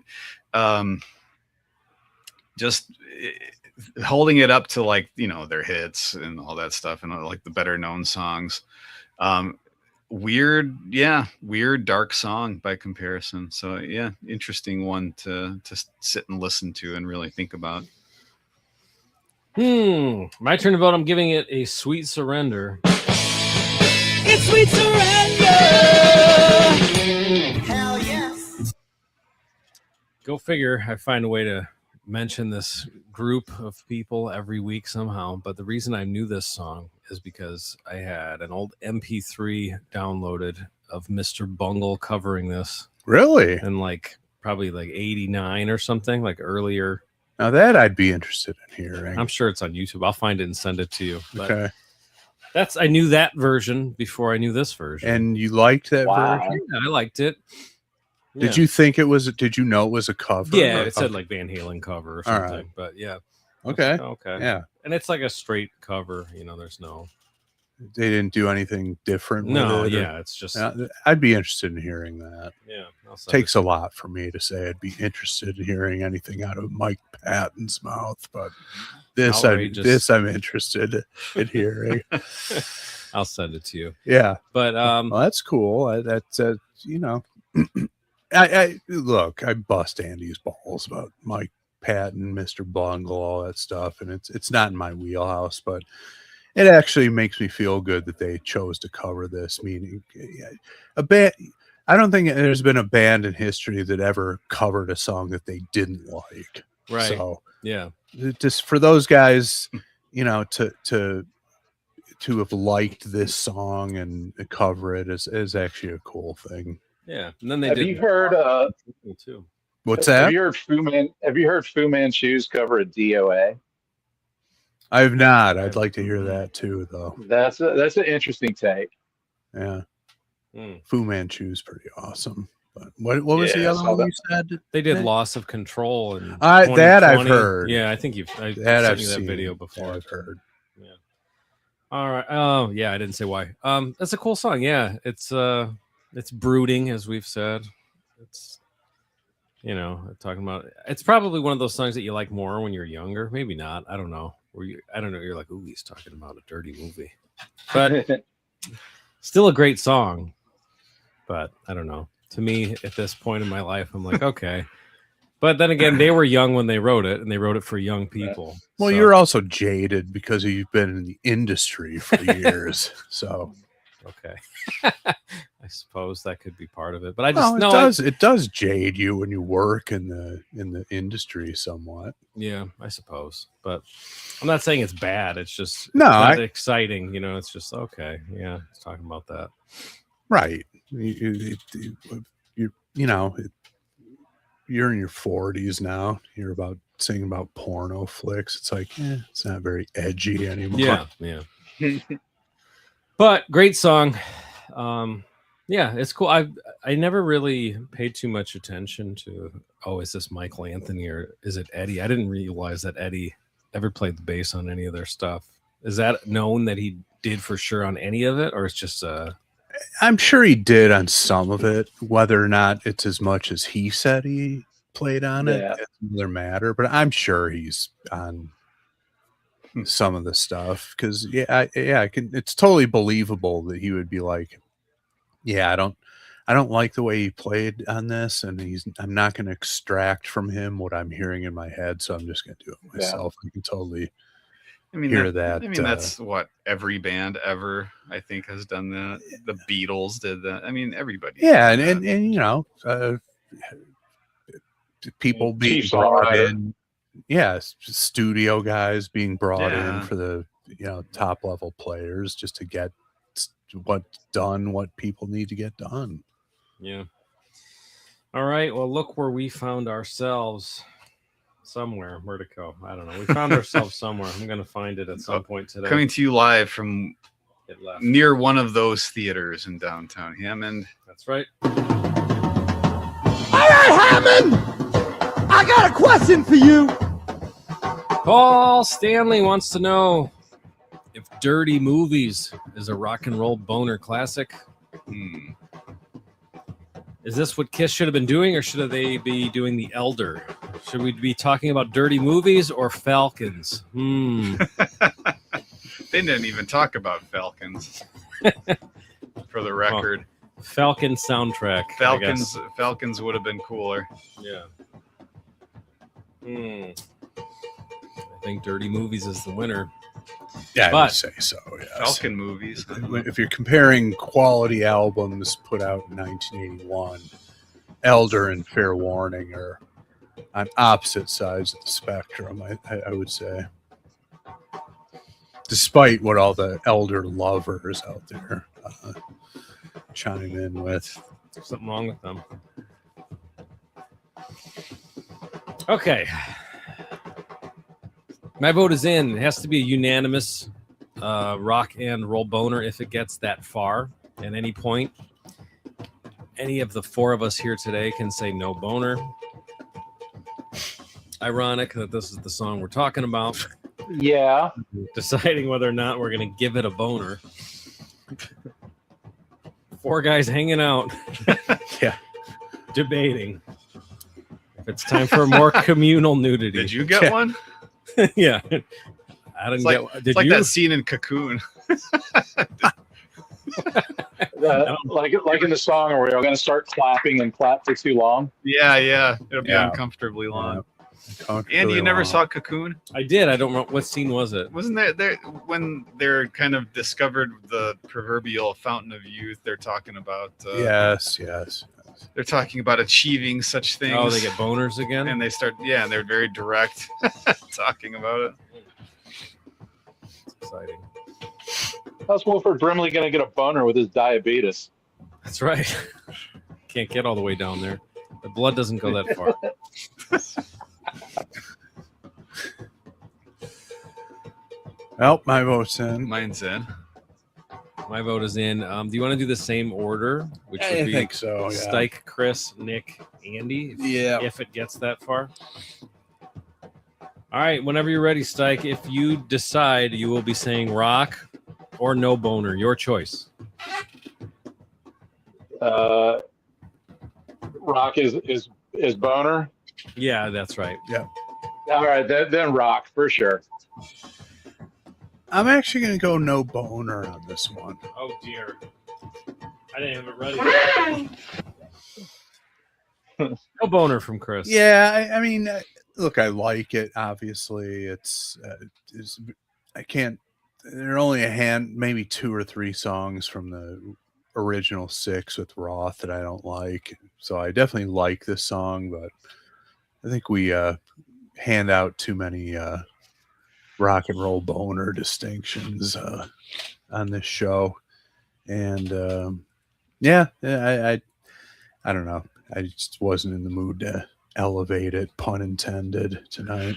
just holding it up to, like, you know, their hits and all that stuff, and like the better known songs. Weird dark song by comparison. So yeah, interesting one to sit and listen to and really think about. My turn to vote. I'm giving it a Sweet Surrender. It's Sweet Surrender. Hell yes. Go figure. I find a way to mention this group of people every week somehow, but the reason I knew this song is because I had an old MP3 downloaded of Mr. Bungle covering this. Really? And probably 89 or something, like earlier. Now that I'd be interested in hearing. I'm sure it's on YouTube. I'll find it and send it to you. But okay. I knew that version before I knew this version. And you liked that version? Yeah, I liked it. Did you think it was? Did you know it was a cover? Yeah, it said like Van Halen cover or something. Right. But yeah. Okay. Okay. Yeah. And it's like a straight cover. You know, there's no. They didn't do anything different. No. With it, Yeah. It's just. I'd be interested in hearing that. Yeah. Takes a lot for me to say I'd be interested in hearing anything out of Mike Patton's mouth, but this I'm interested in hearing. I'll send it to you. Yeah. But well, that's cool. That's you know. I look, I bust Andy's balls about Mike Patton, Mr. Bungle, all that stuff, and it's not in my wheelhouse, but it actually makes me feel good that they chose to cover this. Meaning, a band. I don't think there's been a band in history that ever covered a song that they didn't like. Right. So yeah, just for those guys, to have liked this song and cover it is actually a cool thing. yeah. And then they Have did you heard? too. What's Have that? you heard Fu Manchu's cover of DOA? I have not. I'd like to hear that too, though. That's an interesting take. Yeah. Mm. Fu Manchu's pretty awesome. But what was the other one you said? They did Loss of Control and that I've heard. Yeah, I think I've seen that video before. That I've heard. Yeah. All right. Oh, yeah. I didn't say why. That's a cool song. Yeah, it's brooding, as we've said. It's talking about. It's probably one of those songs that you like more when you're younger. Maybe not. I don't know. I don't know. You're like, ooh, he's talking about a dirty movie, but still a great song. But I don't know. To me, at this point in my life, I'm like, okay. But then again, they were young when they wrote it, and they wrote it for young people. Well, so. You're also jaded because you've been in the industry for years. So, okay. I suppose that could be part of it. But I just it does jade you when you work in the industry somewhat. Yeah, I suppose. But I'm not saying it's bad. It's just exciting. It's just okay. Yeah, it's talking about that. Right. You're in your 40s now. You're singing about porno flicks. It's like, it's not very edgy anymore. Yeah. But great song. Yeah, it's cool. I never really paid too much attention to, is this Michael Anthony or is it Eddie? I didn't realize that Eddie ever played the bass on any of their stuff. Is that known that he did for sure on any of it, or it's just I'm sure he did on some of it. Whether or not it's as much as he said he played on it, it's another matter. But I'm sure he's on some of the stuff because it's totally believable that he would be like, I don't like the way he played on this, and I'm not going to extract from him what I'm hearing in my head, so I'm just going to do it myself. I can totally hear that. That's what every band ever, I think, has done that. The Beatles did that. I mean, everybody. Yeah, and people being brought in. Yes, studio guys being brought in for the top level players just to get what people need to get done. Yeah. All right. Well, look where we found ourselves. Somewhere. Where to go? I don't know. We found ourselves somewhere. I'm going to find it at some point today. Coming to you live from near one of those theaters in downtown Hammond. That's right. All right, Hammond! I got a question for you. Paul Stanley wants to know if Dirty Movies is a rock and roll boner classic. Is this what Kiss should have been doing, or should they be doing The Elder? Should we be talking about Dirty Movies or Falcons? They didn't even talk about Falcons. For the record. Falcon soundtrack. Falcons would have been cooler. Yeah. I think Dirty Movies is the winner. Yeah, I would say so. Yes. Falcon movies. If you're comparing quality albums put out in 1981, Elder and Fair Warning are on opposite sides of the spectrum, I would say. Despite what all the Elder lovers out there chime in with. There's something wrong with them. Okay. My vote is in. It has to be a unanimous rock and roll boner if it gets that far at any point. Any of the four of us here today can say no boner. Ironic that this is the song we're talking about. Yeah. Deciding whether or not we're going to give it a boner. Four guys hanging out. Yeah. Debating. If it's time for more communal nudity. Did you get one? Yeah. I didn't get one. Did it's like you? that scene in Cocoon. Like in the song, are we all going to start clapping and clap for too long? Yeah. It'll be uncomfortably long. Andy, you never saw Cocoon? I did. I don't know what scene was it. Wasn't there when they're kind of discovered the proverbial fountain of youth? They're talking about Yes. They're talking about achieving such things. Oh, they get boners again, and they start. Yeah, and they're very direct talking about it. It's exciting. How's Wilford Brimley going to get a boner with his diabetes? That's right. Can't get all the way down there. The blood doesn't go that far. Well, my vote's in. Mine's in. My vote is in. Do you want to do the same order? Which would I be think so. Yeah. Stike, Chris, Nick, Andy. If it gets that far. All right. Whenever you're ready, Stike. If you decide, you will be saying rock or no boner. Your choice. Rock is boner. Yeah, that's right. Yeah. All right, then rock for sure. I'm actually going to go no boner on this one. Oh dear. I didn't have it ready. No boner from Chris. Yeah, I mean, look, I like it. Obviously, I can't. There are only maybe 2 or 3 songs from the original Sixx with Roth that I don't like. So I definitely like this song, but I think we hand out too many rock and roll boner distinctions on this show. And I don't know. I just wasn't in the mood to elevate it, pun intended, tonight.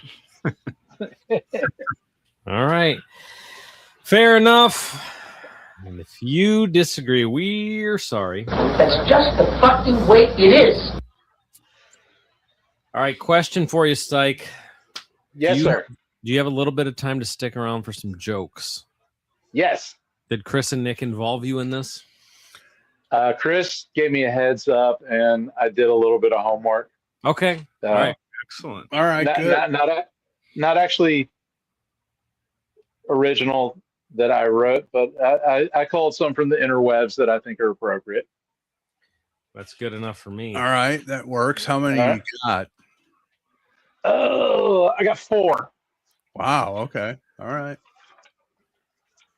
All right. Fair enough. And if you disagree, we're sorry. That's just the fucking way it is. All right. Question for you, Stike. Yes, sir. Do you have a little bit of time to stick around for some jokes? Yes. Did Chris and Nick involve you in this? Chris gave me a heads up, and I did a little bit of homework. Okay. All right. Excellent. All right. Good. Not actually original that I wrote, but I called some from the interwebs that I think are appropriate. That's good enough for me. All right. That works. How many you got? Oh, I got 4. Wow. Okay. All right.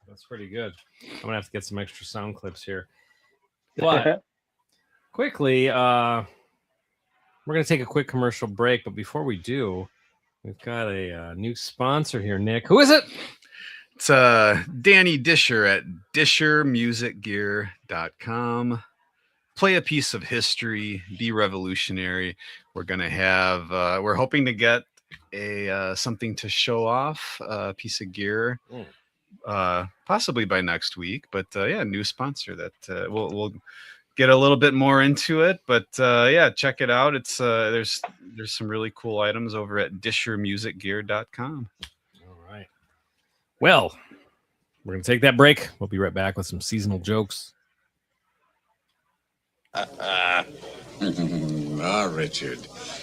That's pretty good. I'm gonna have to get some extra sound clips here. But quickly, we're gonna take a quick commercial break. But before we do, we've got a new sponsor here. Nick, who is it? It's Danny Disher at dishermusicgear.com. Play a piece of history, be revolutionary. We're gonna have. We're hoping to get something to show off, a piece of gear, possibly by next week. But new sponsor that we'll get a little bit more into it. But check it out. It's there's some really cool items over at dishermusicgear.com. All right. Well, we're gonna take that break. We'll be right back with some seasonal jokes. Richard,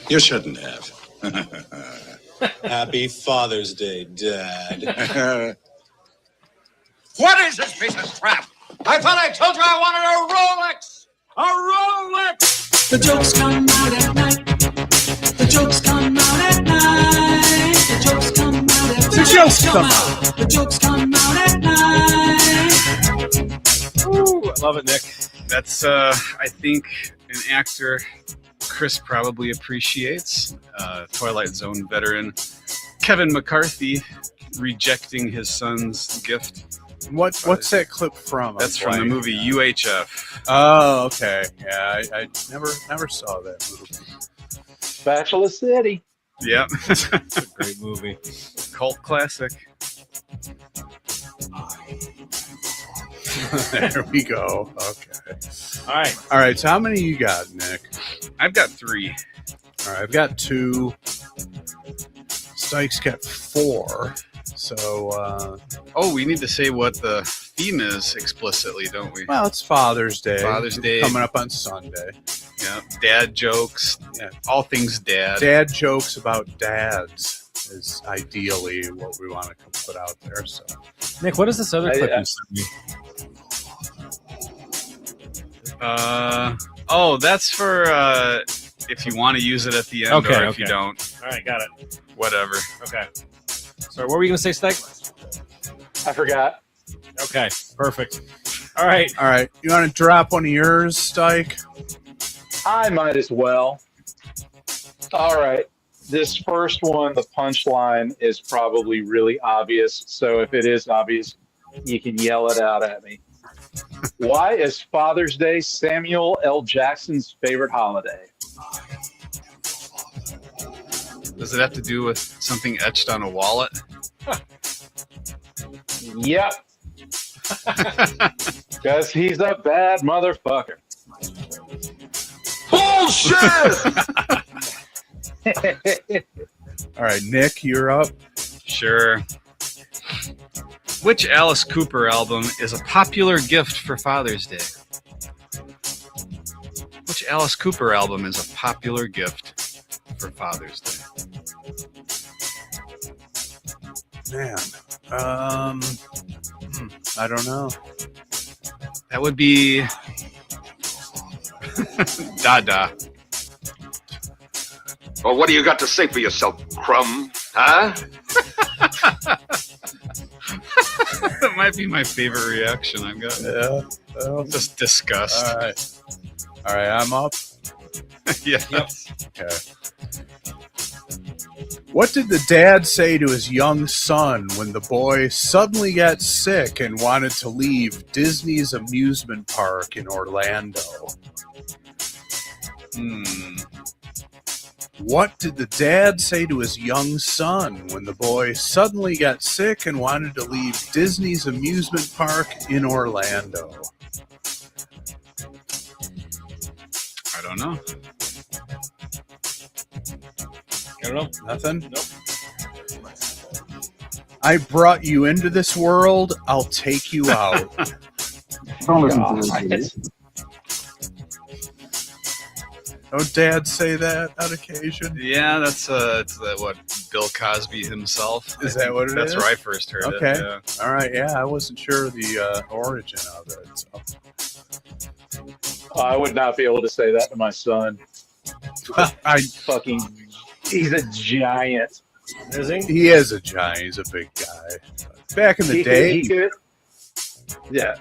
you shouldn't have. Happy Father's Day, Dad. What is this piece of crap? I thought I told you I wanted a Rolex! A Rolex! The jokes come out at night. The jokes come out at night. The jokes come out at night. The jokes come out. The jokes come out at night. Ooh, I love it, Nick. That's I think an actor Chris probably appreciates. Twilight Zone veteran Kevin McCarthy rejecting his son's gift. What's that clip from? That's from the movie UHF. Oh, okay. Yeah, I never saw that movie. Bachelor City. Yep. It's a great movie. Cult classic. There we go. Okay. All right. All right. So how many you got, Nick? I've got 3. All right. I've got 2. Stike's got 4. So, we need to say what the theme is explicitly, don't we? well, it's Father's Day. Father's Day. Coming up on Sunday. Yeah. Dad jokes. Yeah. All things dad. Dad jokes about dads is ideally what we want to put out there. So, Nick, what is this other clip you sent me? That's for if you want to use it at the end, Okay, or if you don't. All right, got it. Whatever. Okay. So what were you going to say, Stikes? I forgot. Okay, perfect. All right. All right. You want to drop one of yours, Stike? I might as well. All right. This first one, the punchline is probably really obvious. So if it is obvious, you can yell it out at me. Why is Father's Day Samuel L. Jackson's favorite holiday? Does it have to do with something etched on a wallet? Yep. Because he's a bad motherfucker. Bullshit! All right, Nick, you're up. Sure. Which Alice Cooper album is a popular gift for Father's Day? Which Alice Cooper album is a popular gift for Father's Day? Man. I don't know. That would be Dada. Well, what do you got to say for yourself, Crumb? Huh? That might be my favorite reaction I've got. Yeah. Well, Just disgust. all right. All right, I'm up. Yeah. Okay. What did the dad say to his young son when the boy suddenly got sick and wanted to leave Disney's amusement park in Orlando? What did the dad say to his young son when the boy suddenly got sick and wanted to leave Disney's amusement park in Orlando? I don't know. I don't know. Nothing? Nope. I brought you into this world, I'll take you out. Don't dads say that on occasion? Yeah, that's it's what Bill Cosby himself. Is that what it That's is? where I first heard it. Okay. Yeah. All right. Yeah, I wasn't sure the origin of it. So. I would not be able to say that to my son. He's a giant. Is he? He is a giant. He's a big guy. Back in the day. He could, yeah.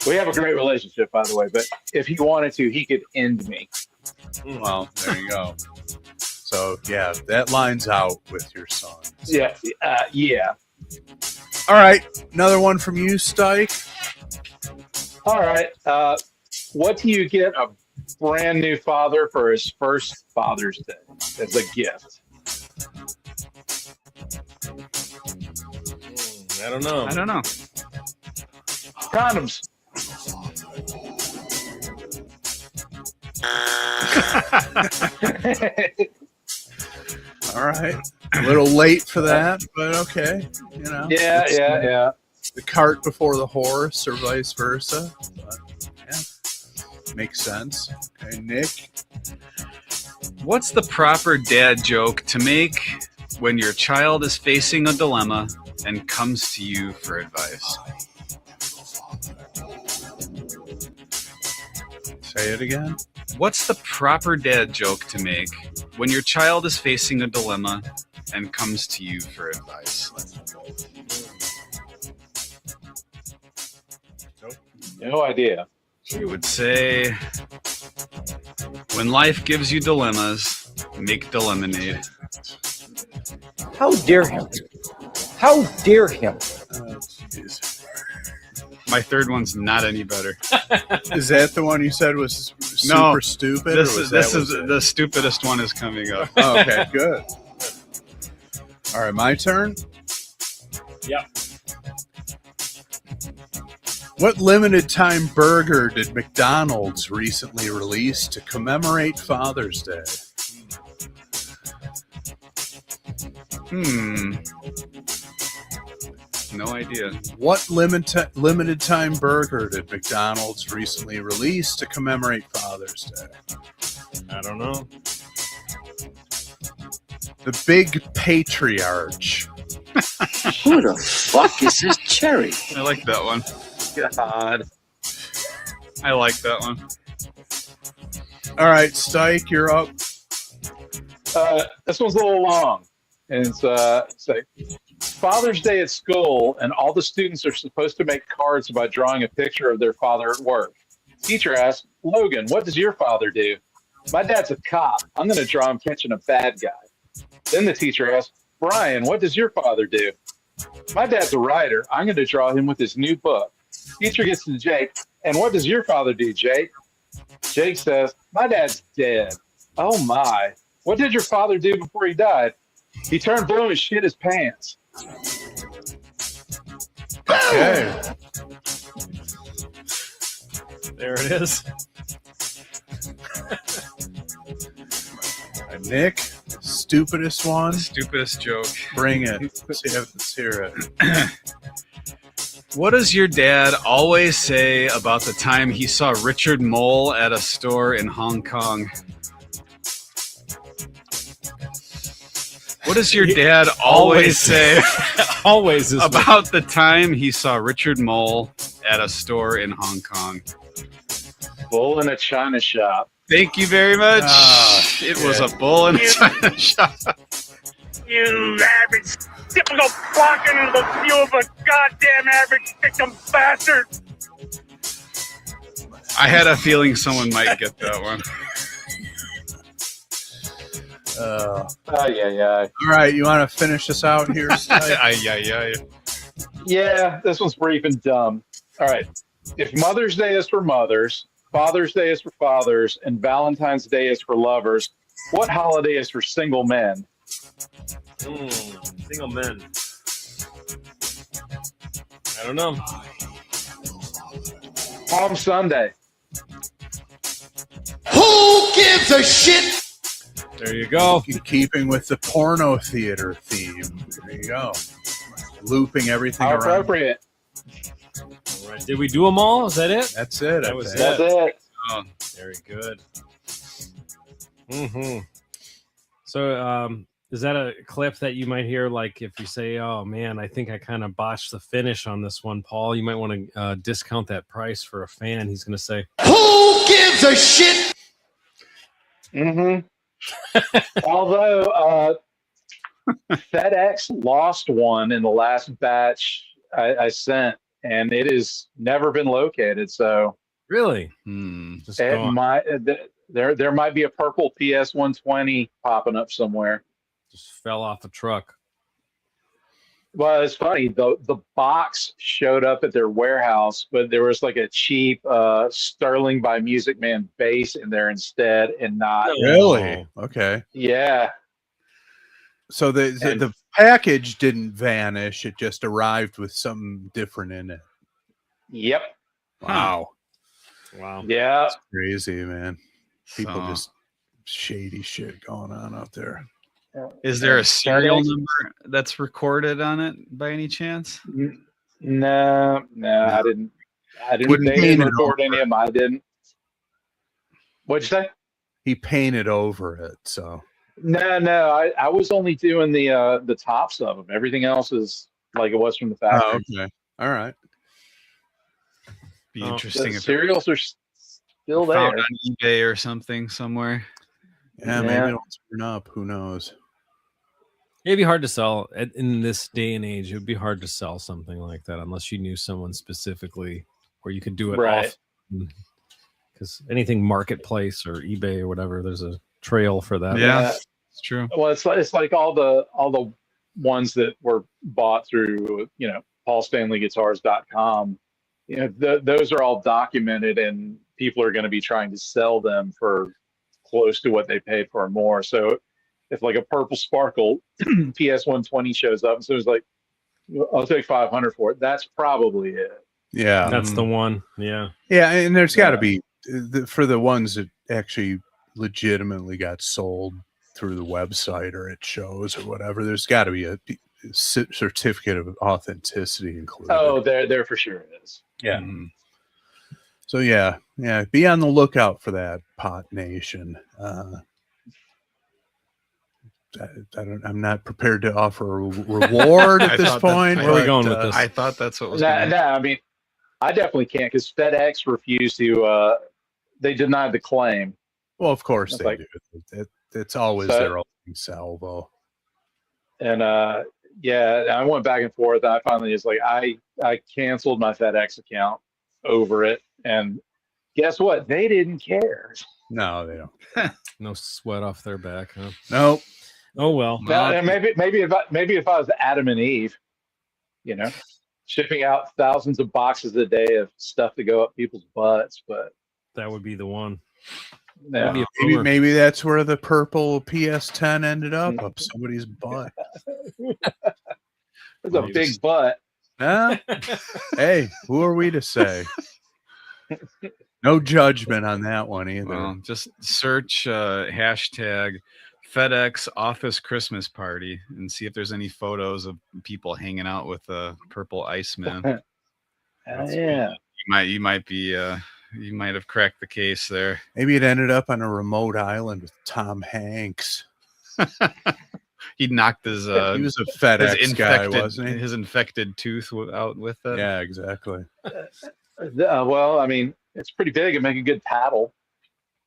We have a great relationship, by the way, but if he wanted to, he could end me. Well, there you go. So, yeah, that lines out with your son. Yeah. Yeah. All right. Another one from you, Stike. All right. What do you get a brand new father for his first Father's Day as a gift? I don't know. I don't know. Condoms. All right. A little late for that, but okay. You know. Yeah. The cart before the horse, or vice versa. But, yeah. Makes sense. Okay, Nick. What's the proper dad joke to make when your child is facing a dilemma and comes to you for advice? Say it again. What's the proper dad joke to make when your child is facing a dilemma and comes to you for advice? No idea. You would say, when life gives you dilemmas, make the lemonade. How dare him? How dare him? My third one's not any better. Is that the one you said was super stupid? This or is it? the stupidest one is coming up. Oh, okay, good. All right, my turn. Yep. What limited time burger did McDonald's recently release to commemorate Father's Day? No idea. What limited time burger did McDonald's recently release to commemorate Father's Day? I don't know. The Big Patriarch. Who the fuck is this cherry? I like that one. God. I like that one. All right, Stike, you're up. This one's a little long. And it's like Father's Day at school, and all the students are supposed to make cards by drawing a picture of their father at work. Teacher asks, Logan, what does your father do? My dad's a cop. I'm going to draw him catching a bad guy. Then the teacher asks, Brian, what does your father do? My dad's a writer. I'm going to draw him with his new book. Teacher gets to Jake, and what does your father do, Jake? Jake says, my dad's dead. Oh my. What did your father do before he died? He turned blue and shit his pants. Okay. There it is. Nick, stupidest one. Stupidest joke. Bring it. Let's hear it. What does your dad always say about the time he saw Richard Mole at a store in Hong Kong? What does your dad always say always is about the time he saw Richard Mole at a store in Hong Kong? Bull in a china shop. Thank you very much. It was a bull in a china shop. You average, typical fucking in the view of a goddamn average victim bastard. I had a feeling someone might get that one. Yeah. All right, you want to finish this out here? Yeah, this one's brief and dumb. All right. If Mother's Day is for mothers, Father's Day is for fathers, and Valentine's Day is for lovers, what holiday is for single men? Single men. I don't know. Palm Sunday. Who gives a shit? There you go. Keeping with the porno theater theme. There you go. Looping everything How around. appropriate. All right. Did we do them all? Is that it? That's it. That was That's it. Oh, very good. So, is that a clip that you might hear? Like, if you say, "Oh man, I think I kind of botched the finish on this one, Paul," you might want to discount that price for a fan. He's going to say, Who gives a shit? Although FedEx lost one in the last batch I sent, and it has never been located. So really, it might, there might be a purple PS 120 popping up somewhere. Just fell off a truck. Well, it's funny. The box showed up at their warehouse, but there was like a cheap Sterling by Music Man bass in there instead, and not Really? Okay. Yeah. So the package didn't vanish; it just arrived with something different in it. Yep. Wow. Wow. Yeah. That's crazy, man. People just shady shit going on out there. Is there a serial number that's recorded on it by any chance? No, I didn't. They didn't record any of them. I didn't. What'd you say? He painted over it, so. No. I was only doing the tops of them. Everything else is like it was from the factory. Oh, okay. All right. Be interesting The if cereals are still there found on eBay or something somewhere. Yeah, maybe it'll turn up. Who knows? It'd be hard to sell in this day and age. It would be hard to sell something like that unless you knew someone specifically where you could do it Right. Because anything marketplace or eBay or whatever, there's a trail for that. Yeah, it's true. Well, it's like all the ones that were bought through PaulStanleyGuitars.com. Those are all documented, and people are going to be trying to sell them for close to what they paid for or more. So if like a purple sparkle PS 120 shows up, and so it's like, I'll take 500 for it. That's probably it. Yeah, That's the one. Yeah. Yeah, and there's got to be for the ones that actually legitimately got sold through the website or at shows or whatever. There's got to be a certificate of authenticity included. Oh, there for sure is. Yeah. So yeah, be on the lookout for that, Pot Nation. I'm not prepared to offer a reward at this point. Where are we going with this? I thought that's what was No, going on. I mean, I definitely can't because FedEx refused to. They denied the claim. Well, of course It's they like- do. It's always So- their opening salvo. And yeah, I went back and forth. I finally just like I canceled my FedEx account over it, and guess what? They didn't care. No, they don't. No sweat off their back, huh? Nope. Oh well. Now, and maybe if I was Adam and Eve, you know, shipping out thousands of boxes a day of stuff to go up people's butts, but That would be the one. yeah. That'd be a bummer. Maybe that's where the purple PS10 ended up somebody's butt. It's a big butt. Huh? Hey, who are we to say? No judgment on that one either. Well, just search hashtag FedEx office Christmas party and see if there's any photos of people hanging out with a purple Iceman. Yeah. You might have cracked the case there. Maybe it ended up on a remote island with Tom Hanks. He knocked his He was a FedEx guy, wasn't he? His infected tooth out with it. Yeah, exactly. Well, I mean, it's pretty big and make a good paddle.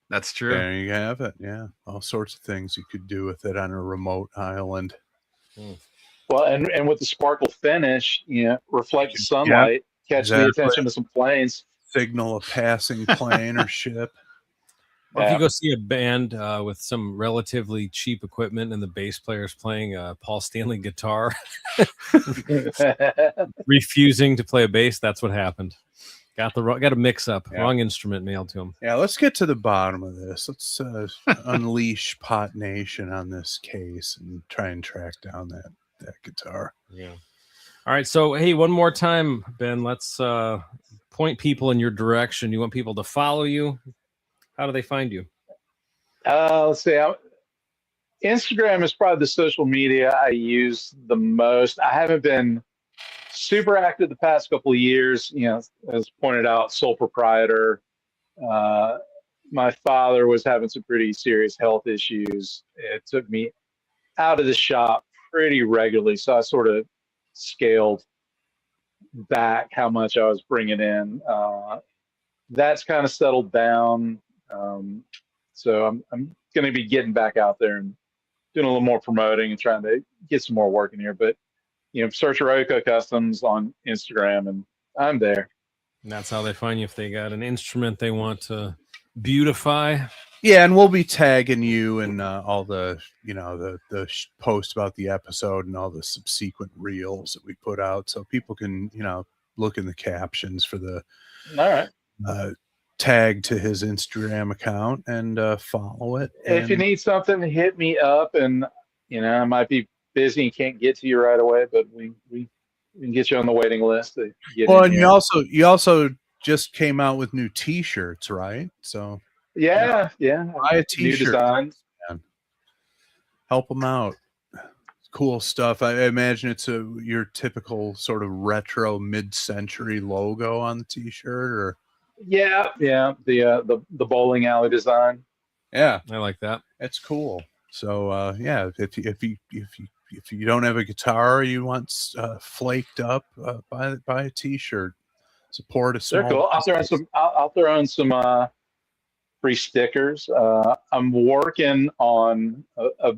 That's true. There you have it. Yeah, all sorts of things you could do with it on a remote island. Well, and with the sparkle finish, you know, reflect the sunlight, catch the attention of some planes. Signal a passing plane or ship. Or if you go see a band with some relatively cheap equipment and the bass player is playing a Paul Stanley guitar, refusing to play a bass, that's what happened. Got a mix up, wrong instrument mailed to him. Yeah, let's get to the bottom of this. Let's unleash Pot Nation on this case and try and track down that guitar. Yeah. All right. So, hey, one more time, Ben, let's point people in your direction. You want people to follow you? How do they find you? Let's see. Instagram is probably the social media I use the most. I haven't been super active the past couple of years. You know, as pointed out, sole proprietor. My father was having some pretty serious health issues. It took me out of the shop pretty regularly, so I sort of scaled back how much I was bringing in. That's kind of settled down. So I'm going to be getting back out there and doing a little more promoting and trying to get some more work in here. But, you know, search Rowyco Kustoms on Instagram and I'm there. And that's how they find you if they got an instrument they want to beautify. Yeah, and we'll be tagging you and all the, you know, the post about the episode and all the subsequent reels that we put out, so people can, you know, look in the captions for the all right tag to his Instagram account and follow it. If you need something, hit me up, and you know, I might be busy and can't get to you right away, but we can get you on the waiting list. To get well, in and here. you also just came out with new T-shirts, right? So yeah, buy a T-shirt. New designs. Help them out. Cool stuff. I imagine it's your typical sort of retro mid-century logo on the T-shirt, or Yeah, the bowling alley design. yeah, I like that. That's cool. So yeah, if you don't have a guitar, or you want flaked up, buy a T-shirt. Support a small. They're cool. I'll throw in some free stickers. I'm working on a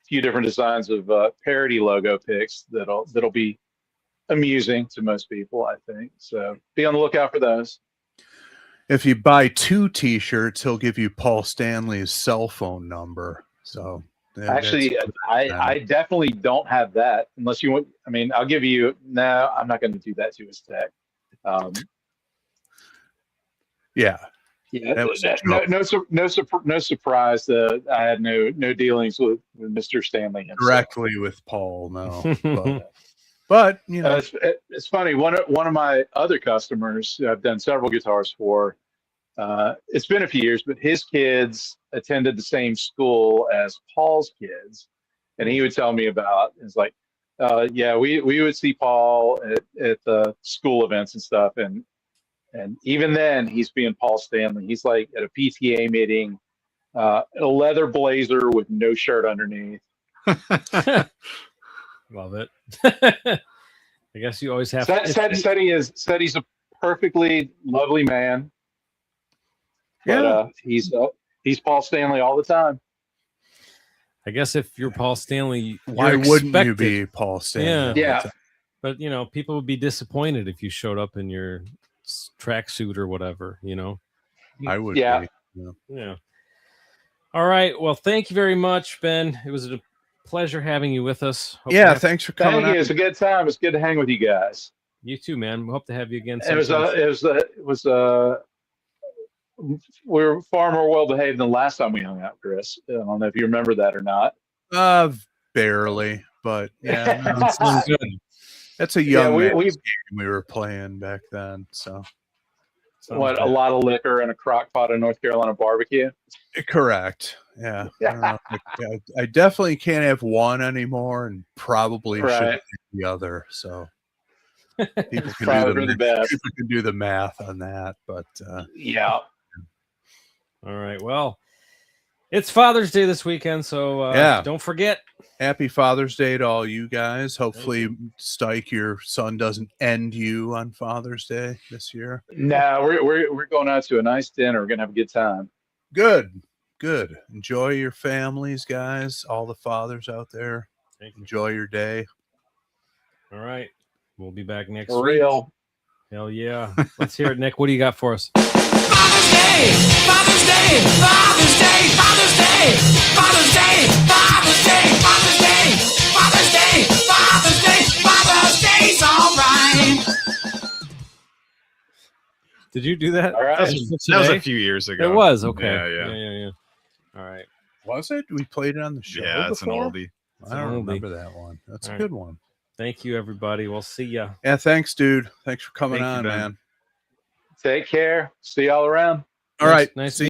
few different designs of parody logo pics that'll be amusing to most people, I think. So be on the lookout for those. If you buy 2 T-shirts, he'll give you Paul Stanley's cell phone number. So actually, I definitely don't have that unless you want. I mean, I'll give you. No, I'm not going to do that to his tech. Yeah. Yeah, that was no surprise that I had no dealings with Mr. Stanley himself. Directly with Paul, no. But you know, it's funny. One of my other customers I've done several guitars for. It's been a few years, but his kids attended the same school as Paul's kids, and he would tell me about. It's like, yeah, we would see Paul at the school events and stuff, and even then he's being Paul Stanley. He's like at a PTA meeting, a leather blazer with no shirt underneath. Love it. I guess you always have said he's a perfectly lovely man. Yeah. But he's He's Paul Stanley all the time. I guess if you're Paul Stanley, Why you're wouldn't you expected- be Paul Stanley? Yeah. all the Yeah. time? But you know, people would be disappointed if you showed up in your tracksuit or whatever. You know. I would Yeah. be. Yeah. Yeah. All right. Well, thank you very much, Ben. It was a pleasure having you with us. Hope to Yeah, have- thanks for coming Thank you. out. It's a good time. It's good to hang with you guys. You too, man. We hope to have you again. It was we were far more well behaved than last time we hung out, Chris. I don't know if you remember that or not. Barely, but yeah, no, It's been good. that's a young we- man's game we were playing back then. So What, a lot of liquor and a crock pot of North Carolina barbecue? correct. Yeah. I don't know if I definitely can't have one anymore, and probably should Right. have the other. So people can, Probably do for the the best. people can do the math on that. But Yeah. All right. Well, it's Father's Day this weekend, so Yeah. don't forget. happy Father's Day to all you guys. Hopefully, Stike, your son, doesn't end you on Father's Day this year. No, we're going out to a nice dinner. We're gonna have a good time. Good. Enjoy your families, guys. All the fathers out there. Thank you. Enjoy your day. All right. We'll be back next For week. real. Hell yeah. Let's hear it, Nick. What do you got for us? Father's Day, Father's Day, Father's Day, Father's Day, Father's Day, Father's Day, Father's Day, Father's Day, Father's Day, Father's Day's all right. Did you do that? All right. That was a few years ago. It was okay. Yeah. All right. Was it? We played it on the show. Yeah, it's an before? oldie. I don't oldie. remember that one. That's All a right. good one. Thank you, everybody. We'll see ya. Yeah, thanks, dude. Thanks for coming Thank you, on, Ben. man. Take care. See y'all around. All right. Nice See